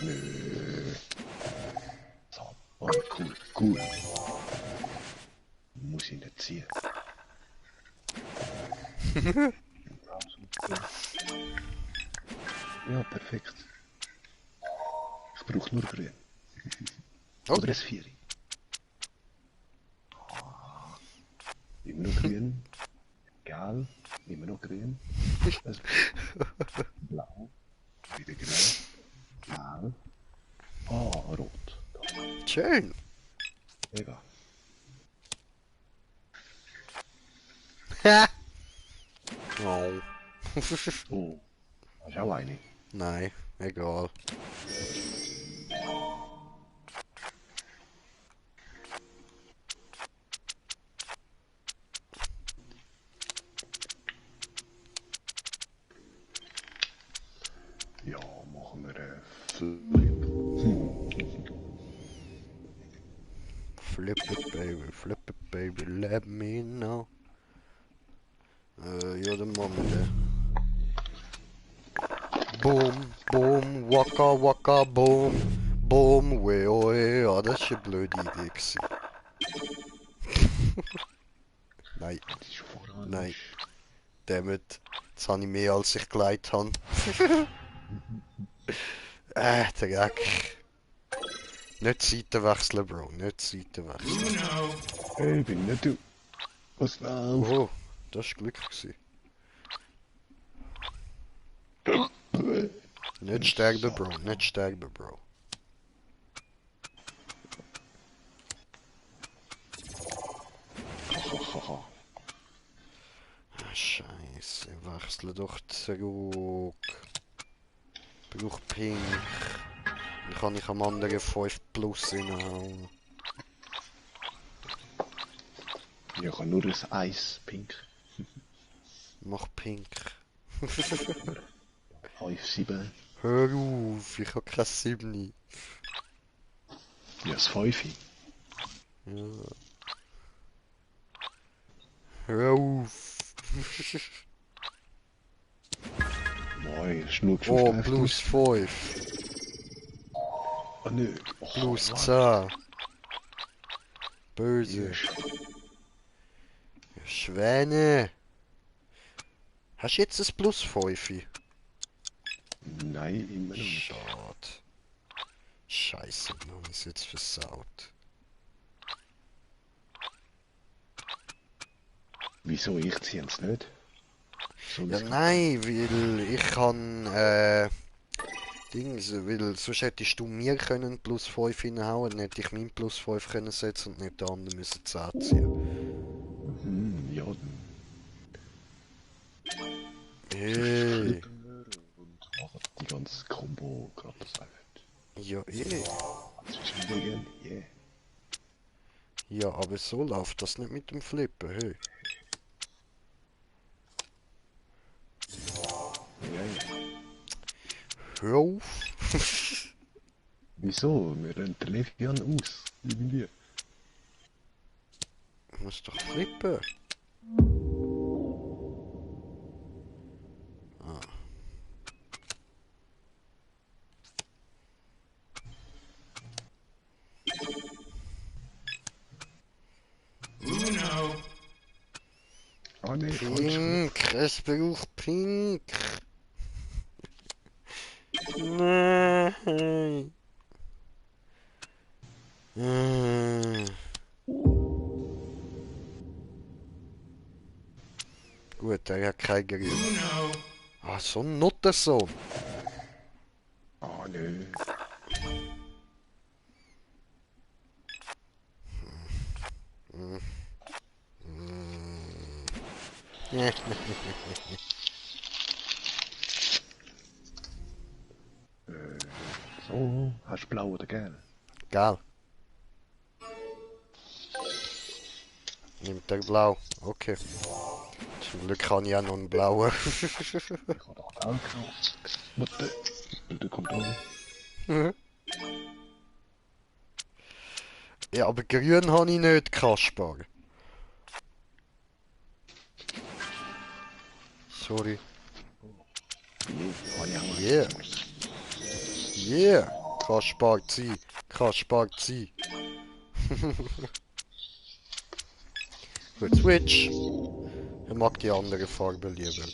[SPEAKER 2] nö. So, oh, cool, cool. Muss ich nicht ziehen. Ja, perfekt. brauche nur grün.
[SPEAKER 1] Okay.
[SPEAKER 2] Oder ein Vieri. Immer noch grün. Gelb. Immer noch grün. Blau. Wieder grün. Gelb. Ah, rot.
[SPEAKER 1] Schön.
[SPEAKER 2] Mega.
[SPEAKER 1] Ha! Oh.
[SPEAKER 2] Oh, hast du auch eine?
[SPEAKER 1] Nein, egal.
[SPEAKER 2] Ja, machen wir Flip.
[SPEAKER 1] Flip it baby, let me know. Ja, dann machen wir den. Boom, boom, waka waka boom, boom, weo, ja, das ist eine blöde Idee gewesen. Nein,
[SPEAKER 2] Das ist voran.
[SPEAKER 1] nein, damit. Jetzt habe ich mehr als ich geleitet habe. Dreck. Nicht Seiten wechseln, Bro, nicht Seiten wechseln.
[SPEAKER 2] Hey, bin nicht du. Was läuft?
[SPEAKER 1] Oh, das war Glück gewesen. Nicht sterben, Bro, nicht sterben, Bro.
[SPEAKER 2] Hahaha.
[SPEAKER 1] Ah, Scheiße, wechsle doch zurück. Brauch Pink. Dann kann ich am anderen 5 Plus reinhauen.
[SPEAKER 2] Ich habe nur ein Eis, pink.
[SPEAKER 1] Mach Pink.
[SPEAKER 2] 5, 7.
[SPEAKER 1] Hör auf, ich hab kein 7.
[SPEAKER 2] Ja, das 5.
[SPEAKER 1] Ja. Hör auf.
[SPEAKER 2] Nein, ist nur
[SPEAKER 1] Oh,
[SPEAKER 2] geschafft.
[SPEAKER 1] plus 5.
[SPEAKER 2] Ah, nö. Oh,
[SPEAKER 1] Plus
[SPEAKER 2] was?
[SPEAKER 1] 10. Böse.
[SPEAKER 2] Yes.
[SPEAKER 1] Schwäne. Hast du jetzt ein plus 5?
[SPEAKER 2] Nein, immer noch nicht.
[SPEAKER 1] Schade. Scheiße, wir haben es jetzt versaut.
[SPEAKER 2] Wieso? Ich ziehe es nicht. Soll
[SPEAKER 1] Ja,
[SPEAKER 2] ich's-
[SPEAKER 1] nein, weil ich kann, Dings, weil sonst hättest du mir können plus 5 hinhauen, dann hätte ich meinen plus 5 können setzen und nicht der andere müssen 10 ziehen.
[SPEAKER 2] Ja,
[SPEAKER 1] Hey,
[SPEAKER 2] flippen wir und machen die ganze Combo gerade das einfach.
[SPEAKER 1] ja
[SPEAKER 2] Zwischen yeah.
[SPEAKER 1] Ja, aber so läuft das nicht mit dem Flippen, hey.
[SPEAKER 2] Ja.
[SPEAKER 1] Hör auf.
[SPEAKER 2] Wieso? Wir rennen den Levian aus. Irgendwie.
[SPEAKER 1] Ich muss doch flippen.
[SPEAKER 2] Ah ne, falsch.
[SPEAKER 1] Pink, es braucht Pink. Nein. Gut, er hat kein Gerät. Ah, so ein Nuttensohn.
[SPEAKER 2] Ah nö. So, hast du blau oder gelb?
[SPEAKER 1] Geil. Nimmt er blau. Okay. Zum Glück kann ich auch noch einen blauen.
[SPEAKER 2] Ich habe doch blau gekauft. Warte, der kommt an.
[SPEAKER 1] Ja, aber grün habe ich nicht, Kaspar. Sorry.
[SPEAKER 2] Ja, ja,
[SPEAKER 1] Yeah. Yeah. Kaspar, zieh. Kaspar, zieh. Gut, Switch. Ich mag die andere Farbe lieber.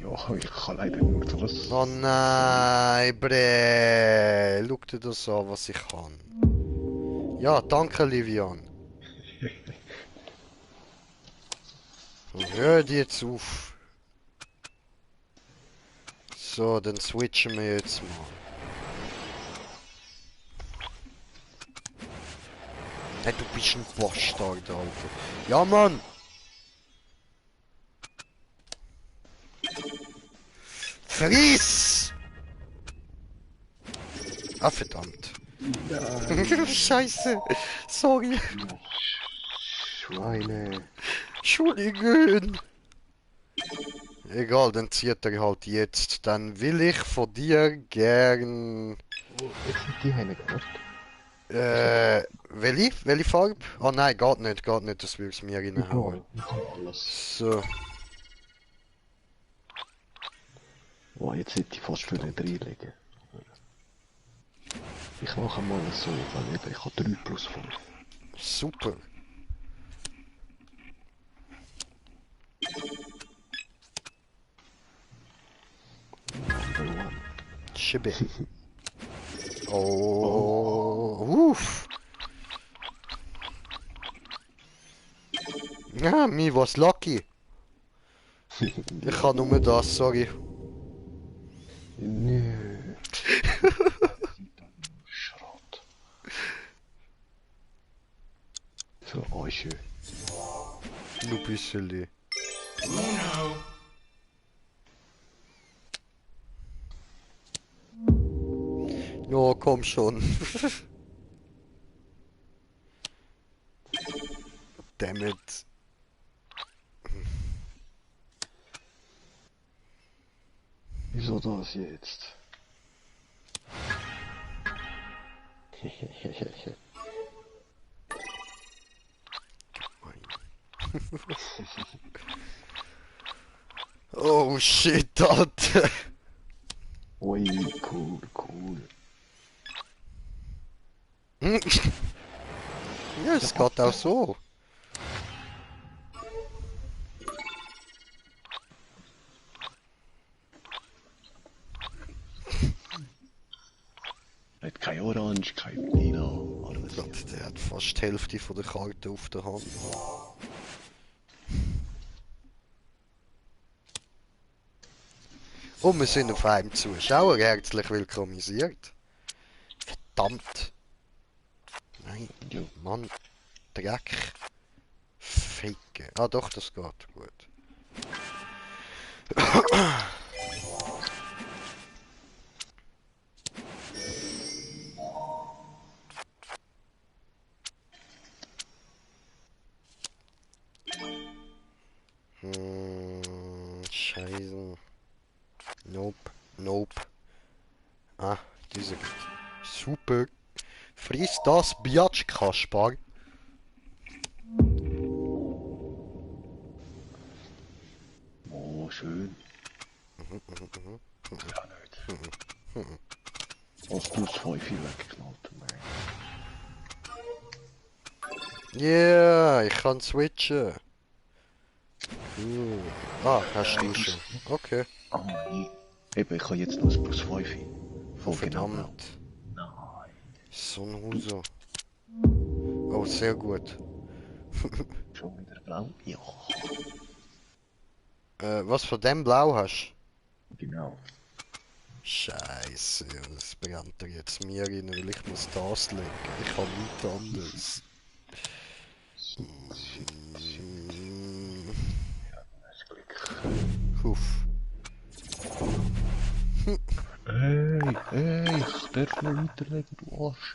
[SPEAKER 2] Ja, ich kann leider nur das.
[SPEAKER 1] Oh nein, Bre. Schau dir das an, was ich kann. Ja, danke, Livian. Hör dir jetzt auf. So, dann switchen wir jetzt mal. Hey, du bist ein Bastard, Alter. Ja, Mann! Friss! Ah, verdammt. Scheiße. Sorry.
[SPEAKER 2] Schweine.
[SPEAKER 1] Entschuldigung. Egal, dann zieht er halt jetzt. Dann will ich von dir gern...
[SPEAKER 2] Die haben gehört.
[SPEAKER 1] Welche Farbe? Oh nein, geht nicht, das will es mir reinhauen.
[SPEAKER 2] Ich kann alles.
[SPEAKER 1] So.
[SPEAKER 2] Oh, jetzt hätte ich fast für nicht reinlegen. Ich mache mal so, weil eben, ich habe 3 plus 5.
[SPEAKER 1] Super.
[SPEAKER 2] Number one.
[SPEAKER 1] Schippe. Oh. Uff. Ja, mir was lucky. Ich kann nur das, sorry.
[SPEAKER 2] Nö. Schrott. So, oh schön.
[SPEAKER 1] Nur ein bisschen. Ja, komm schon. Damn it.
[SPEAKER 2] Wieso das jetzt?
[SPEAKER 1] Oh shit, Alter.
[SPEAKER 2] Ui, cool, cool.
[SPEAKER 1] Ja, es geht auch so.
[SPEAKER 2] Hat kein Orange, kein Lila, alles.
[SPEAKER 1] Gott, der hat fast die Hälfte von der Karte auf der Hand. Und wir sind auf einem Zuschauer herzlich willkommisiert. Verdammt. Nein,
[SPEAKER 2] Ja.
[SPEAKER 1] Mann. Dreck. Ficken. Ah doch, das geht gut. Scheiße. Nope. Nope. Ah, diese. Super. Friss das, Biatsch, Kaspar.
[SPEAKER 2] Oh, schön. Ja, nicht. Als plus 5 hier weggeknallt.
[SPEAKER 1] Yeah, ich kann switchen. Cool. Ah, hast du schon. Okay.
[SPEAKER 2] Ah, nee. Eben, ich habe jetzt noch ein plus 5 hin. Voll genau.
[SPEAKER 1] Verdammt.
[SPEAKER 2] Nein.
[SPEAKER 1] So ein Huso. Oh, sehr gut.
[SPEAKER 2] Schon wieder blau? Ja.
[SPEAKER 1] Was von dem Blau hast?
[SPEAKER 2] Genau.
[SPEAKER 1] Scheiße, das brennt er jetzt mir rein, weil ich muss das legen. Ich kann nichts anderes.
[SPEAKER 2] Das Glück.
[SPEAKER 1] Huff.
[SPEAKER 2] Hey, ich darf noch weiterlegen, du Arsch.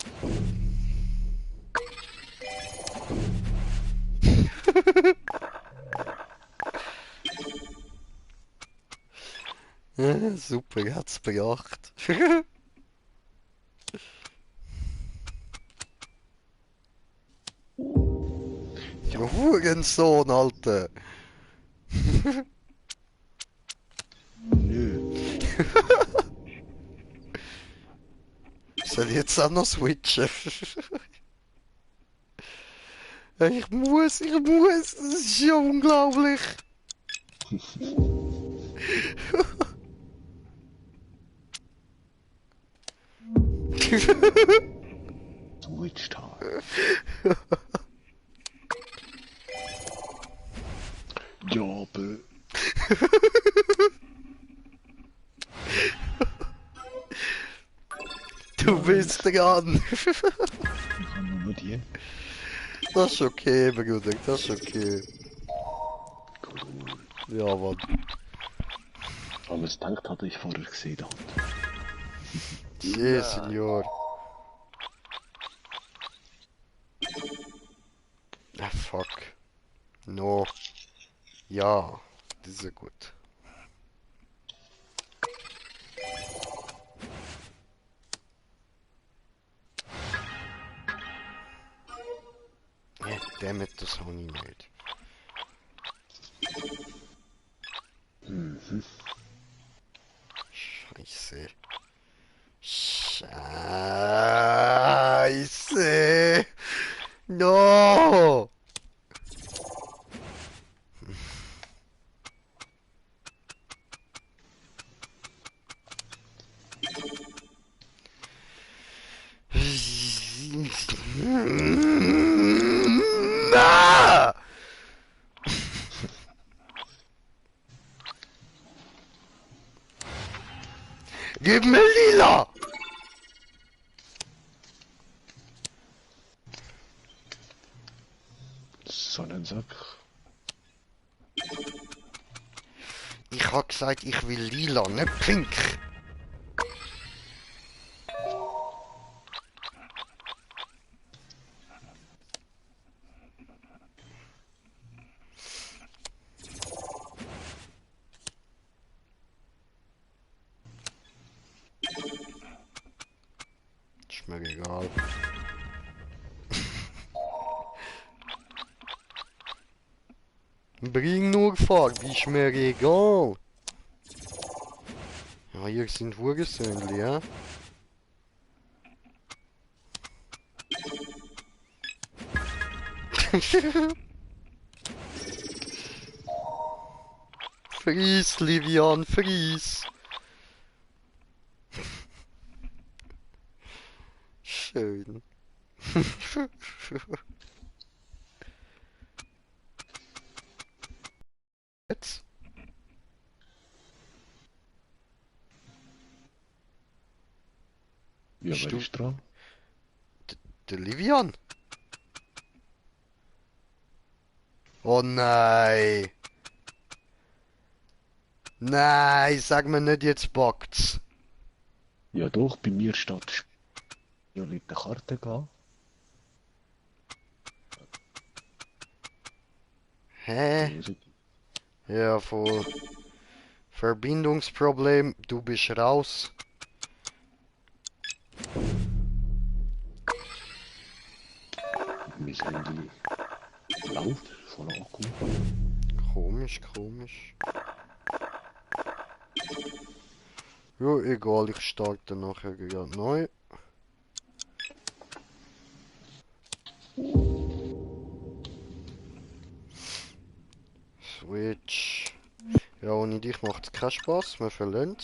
[SPEAKER 1] Super, er hat's beacht. Ja, Hurensohn, Alter.
[SPEAKER 2] Nö.
[SPEAKER 1] Soll ich jetzt auch noch switchen? ich muss, das ist ja unglaublich.
[SPEAKER 2] Switch time. Ja,
[SPEAKER 1] Du bist dran.
[SPEAKER 2] ich kann nur die.
[SPEAKER 1] Das ist okay, Bruder, das ist okay.
[SPEAKER 2] Cool.
[SPEAKER 1] Ja, Mann.
[SPEAKER 2] Aber was denkt hatte ich vorher gesehen hat.
[SPEAKER 1] Sí, Senor. Ah, fuck. No. Ja, das ist ja gut. Ja, damit das auch nicht nicht.
[SPEAKER 2] Mhm.
[SPEAKER 1] Scheiße. Scheiße. No. Na! Gib mir lila!
[SPEAKER 2] Sonnensack.
[SPEAKER 1] Ich hab gesagt, ich will lila, nicht pink. Ist mir egal. Bring nur Farbe, ist mir egal. Ja, hier sind Wurgesöhnli, ja? Fries, Livian, fries. Schön. Jetzt?
[SPEAKER 2] Ja,
[SPEAKER 1] Bist
[SPEAKER 2] wer
[SPEAKER 1] du
[SPEAKER 2] ist dran?
[SPEAKER 1] der Livian? Oh nein. Nein, sag mir nicht, jetzt bockt's.
[SPEAKER 2] Ja doch, bei mir steht violette Karte gehen.
[SPEAKER 1] Hä?
[SPEAKER 2] Positiv.
[SPEAKER 1] Ja, voll. Verbindungsproblem, du bist raus.
[SPEAKER 2] Mein Handy läuft von Akku.
[SPEAKER 1] Komisch, komisch. Ja, egal, ich starte nachher gerade neu. Switch. Ja, ohne dich macht es keinen Spaß, wir verlieren.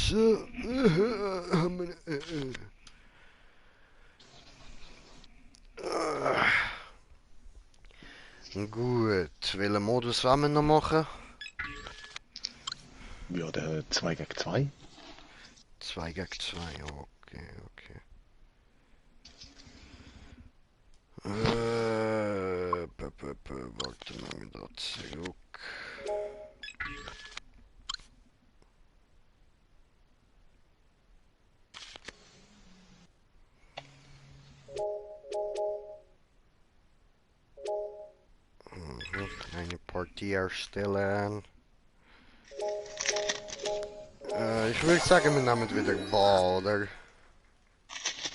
[SPEAKER 1] So. Gut, welchen Modus wollen wir noch machen?
[SPEAKER 2] Ja, der 2 gegen 2.
[SPEAKER 1] 2 gegen 2, okay, okay. Warte mal da zurück. Eine Partie erstellen. Ich würde sagen, wir nehmen wieder Ball, oder?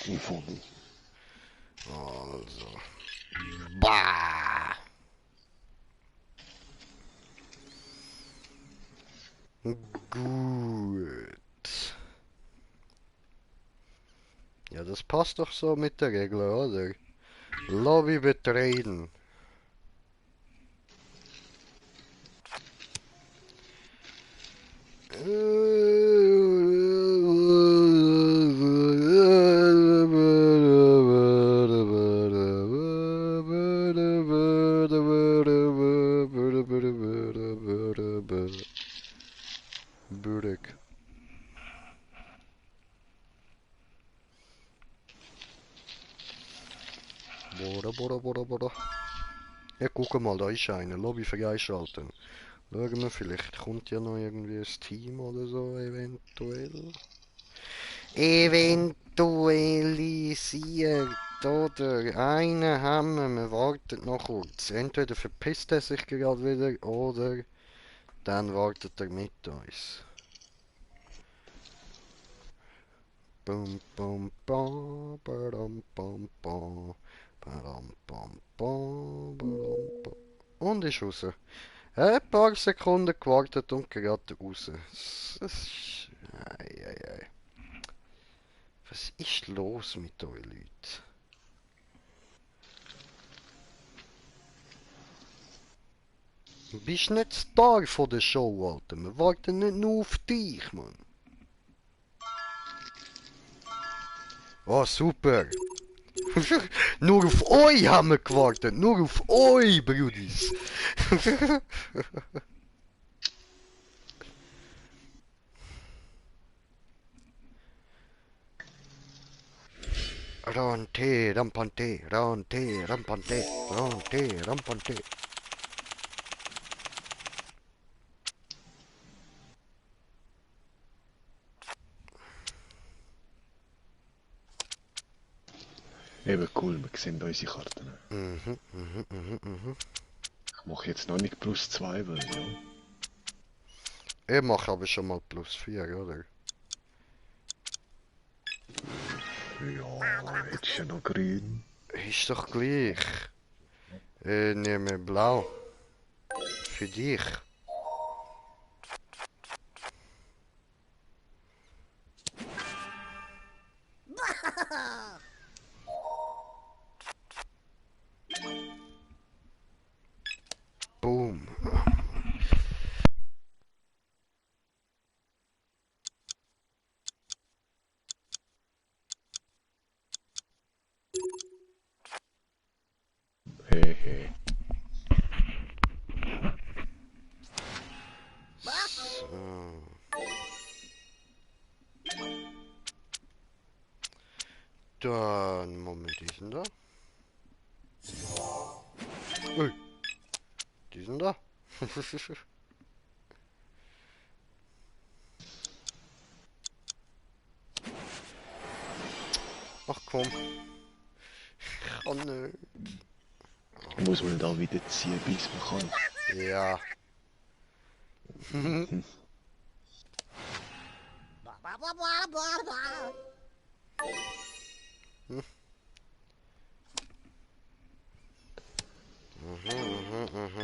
[SPEAKER 2] Gefunden.
[SPEAKER 1] Also. Bah! Gut. Ja, das passt doch so mit der Regel, oder? Lobby betreten. Börek. Boah. Ja, guck mal, da ist einer. Lobby freischalten. Schauen wir, vielleicht kommt ja noch irgendwie ein Team oder so, eventuell. Eventualisiert, oder? Einen haben wir wartet noch kurz. Entweder verpisst er sich gerade wieder, oder dann wartet er mit uns. Bum, bum, bum, badum, bum, bum, badum, bum, bum, badum, bum. Und ist raus. Ein paar Sekunden gewartet und gerade raus. Ei, ei, ei. Was ist los mit euch Leuten? Du bist nicht Star von der Show, Alter. Wir warten nicht nur auf dich, Mann. Oh, super. Nur auf euch haben wir gewartet. Nur auf euch, Brudis. Rante, rampante, rante, rampante, rante, rampante.
[SPEAKER 2] Eben cool, wir sehen unsere Karten. Ich mache jetzt noch nicht +2, weil ja.
[SPEAKER 1] Ich mache aber schon mal +4, oder?
[SPEAKER 2] Ja, hättest ja noch grün.
[SPEAKER 1] Ist doch gleich. Nehme blau. Für dich. Boom.
[SPEAKER 2] Hey, hey.
[SPEAKER 1] So. Dann, Moment, die sind da. Ui, die sind da. Ach komm. Ich kann nicht.
[SPEAKER 2] Muss man da wieder ziehen, bis man kann.
[SPEAKER 1] Ja.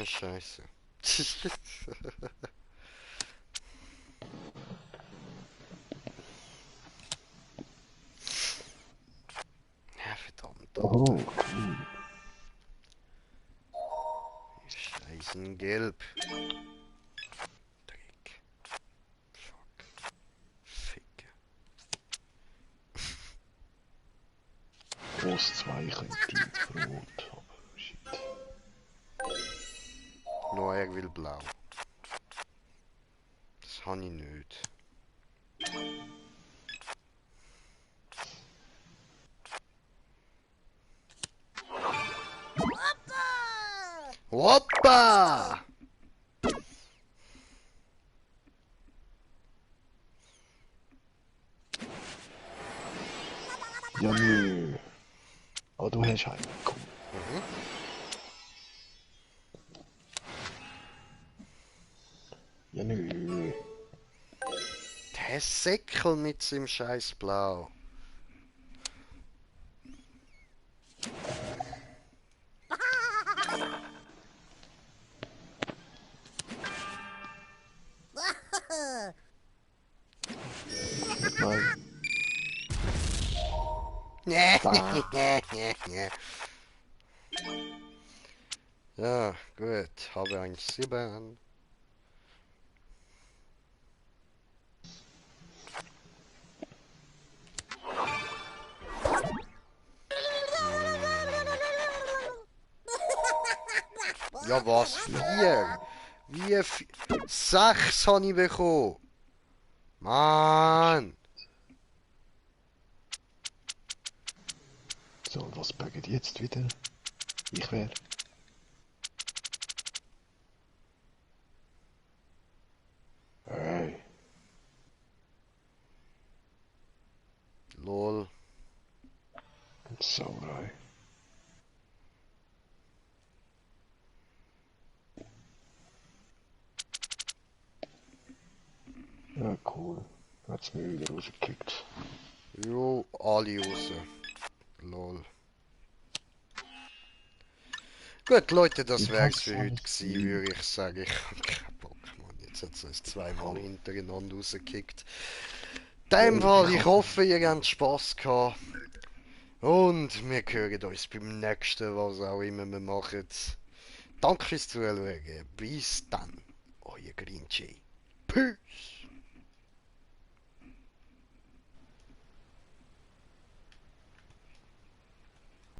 [SPEAKER 1] Scheiße. Ja, verdammt,
[SPEAKER 2] Oh,
[SPEAKER 1] Alter.
[SPEAKER 2] cool.
[SPEAKER 1] Scheißen gelb. Dreck. Fuck. Fick.
[SPEAKER 2] Groß 2 könnte rot, aber shit.
[SPEAKER 1] Nur er will blau. Das habe ich nicht. Hoppa!
[SPEAKER 2] Ja, nö. Aber du hast einen, cool. Ja, nö.
[SPEAKER 1] Der Säckel mit seinem scheiß Blau.
[SPEAKER 2] Nicht mal.
[SPEAKER 1] Ja, gut. Habe ein 7. Ja, was? 4? Wie 6 habe ich bekommen. Mann.
[SPEAKER 2] So, und was buggt jetzt wieder? Ich wär. Hey,
[SPEAKER 1] Lol.
[SPEAKER 2] Sauerei. Ja, cool. Hat's mich wieder rausgekickt.
[SPEAKER 1] Jo, alle raus. Lol. Gut, Leute, das
[SPEAKER 2] Ich
[SPEAKER 1] wär's
[SPEAKER 2] hab's
[SPEAKER 1] für heute
[SPEAKER 2] alles
[SPEAKER 1] gewesen,
[SPEAKER 2] lieb.
[SPEAKER 1] würde ich sagen. Ich hab keinen Bock, Mann. Jetzt hat es uns zweimal hintereinander rausgekickt. In dem Fall, ich hoffe, ihr habt Spass gehabt. Und wir hören uns beim nächsten, was auch immer wir machen. Danke fürs Zuschauen. Bis dann. Euer Green Jay. Peace.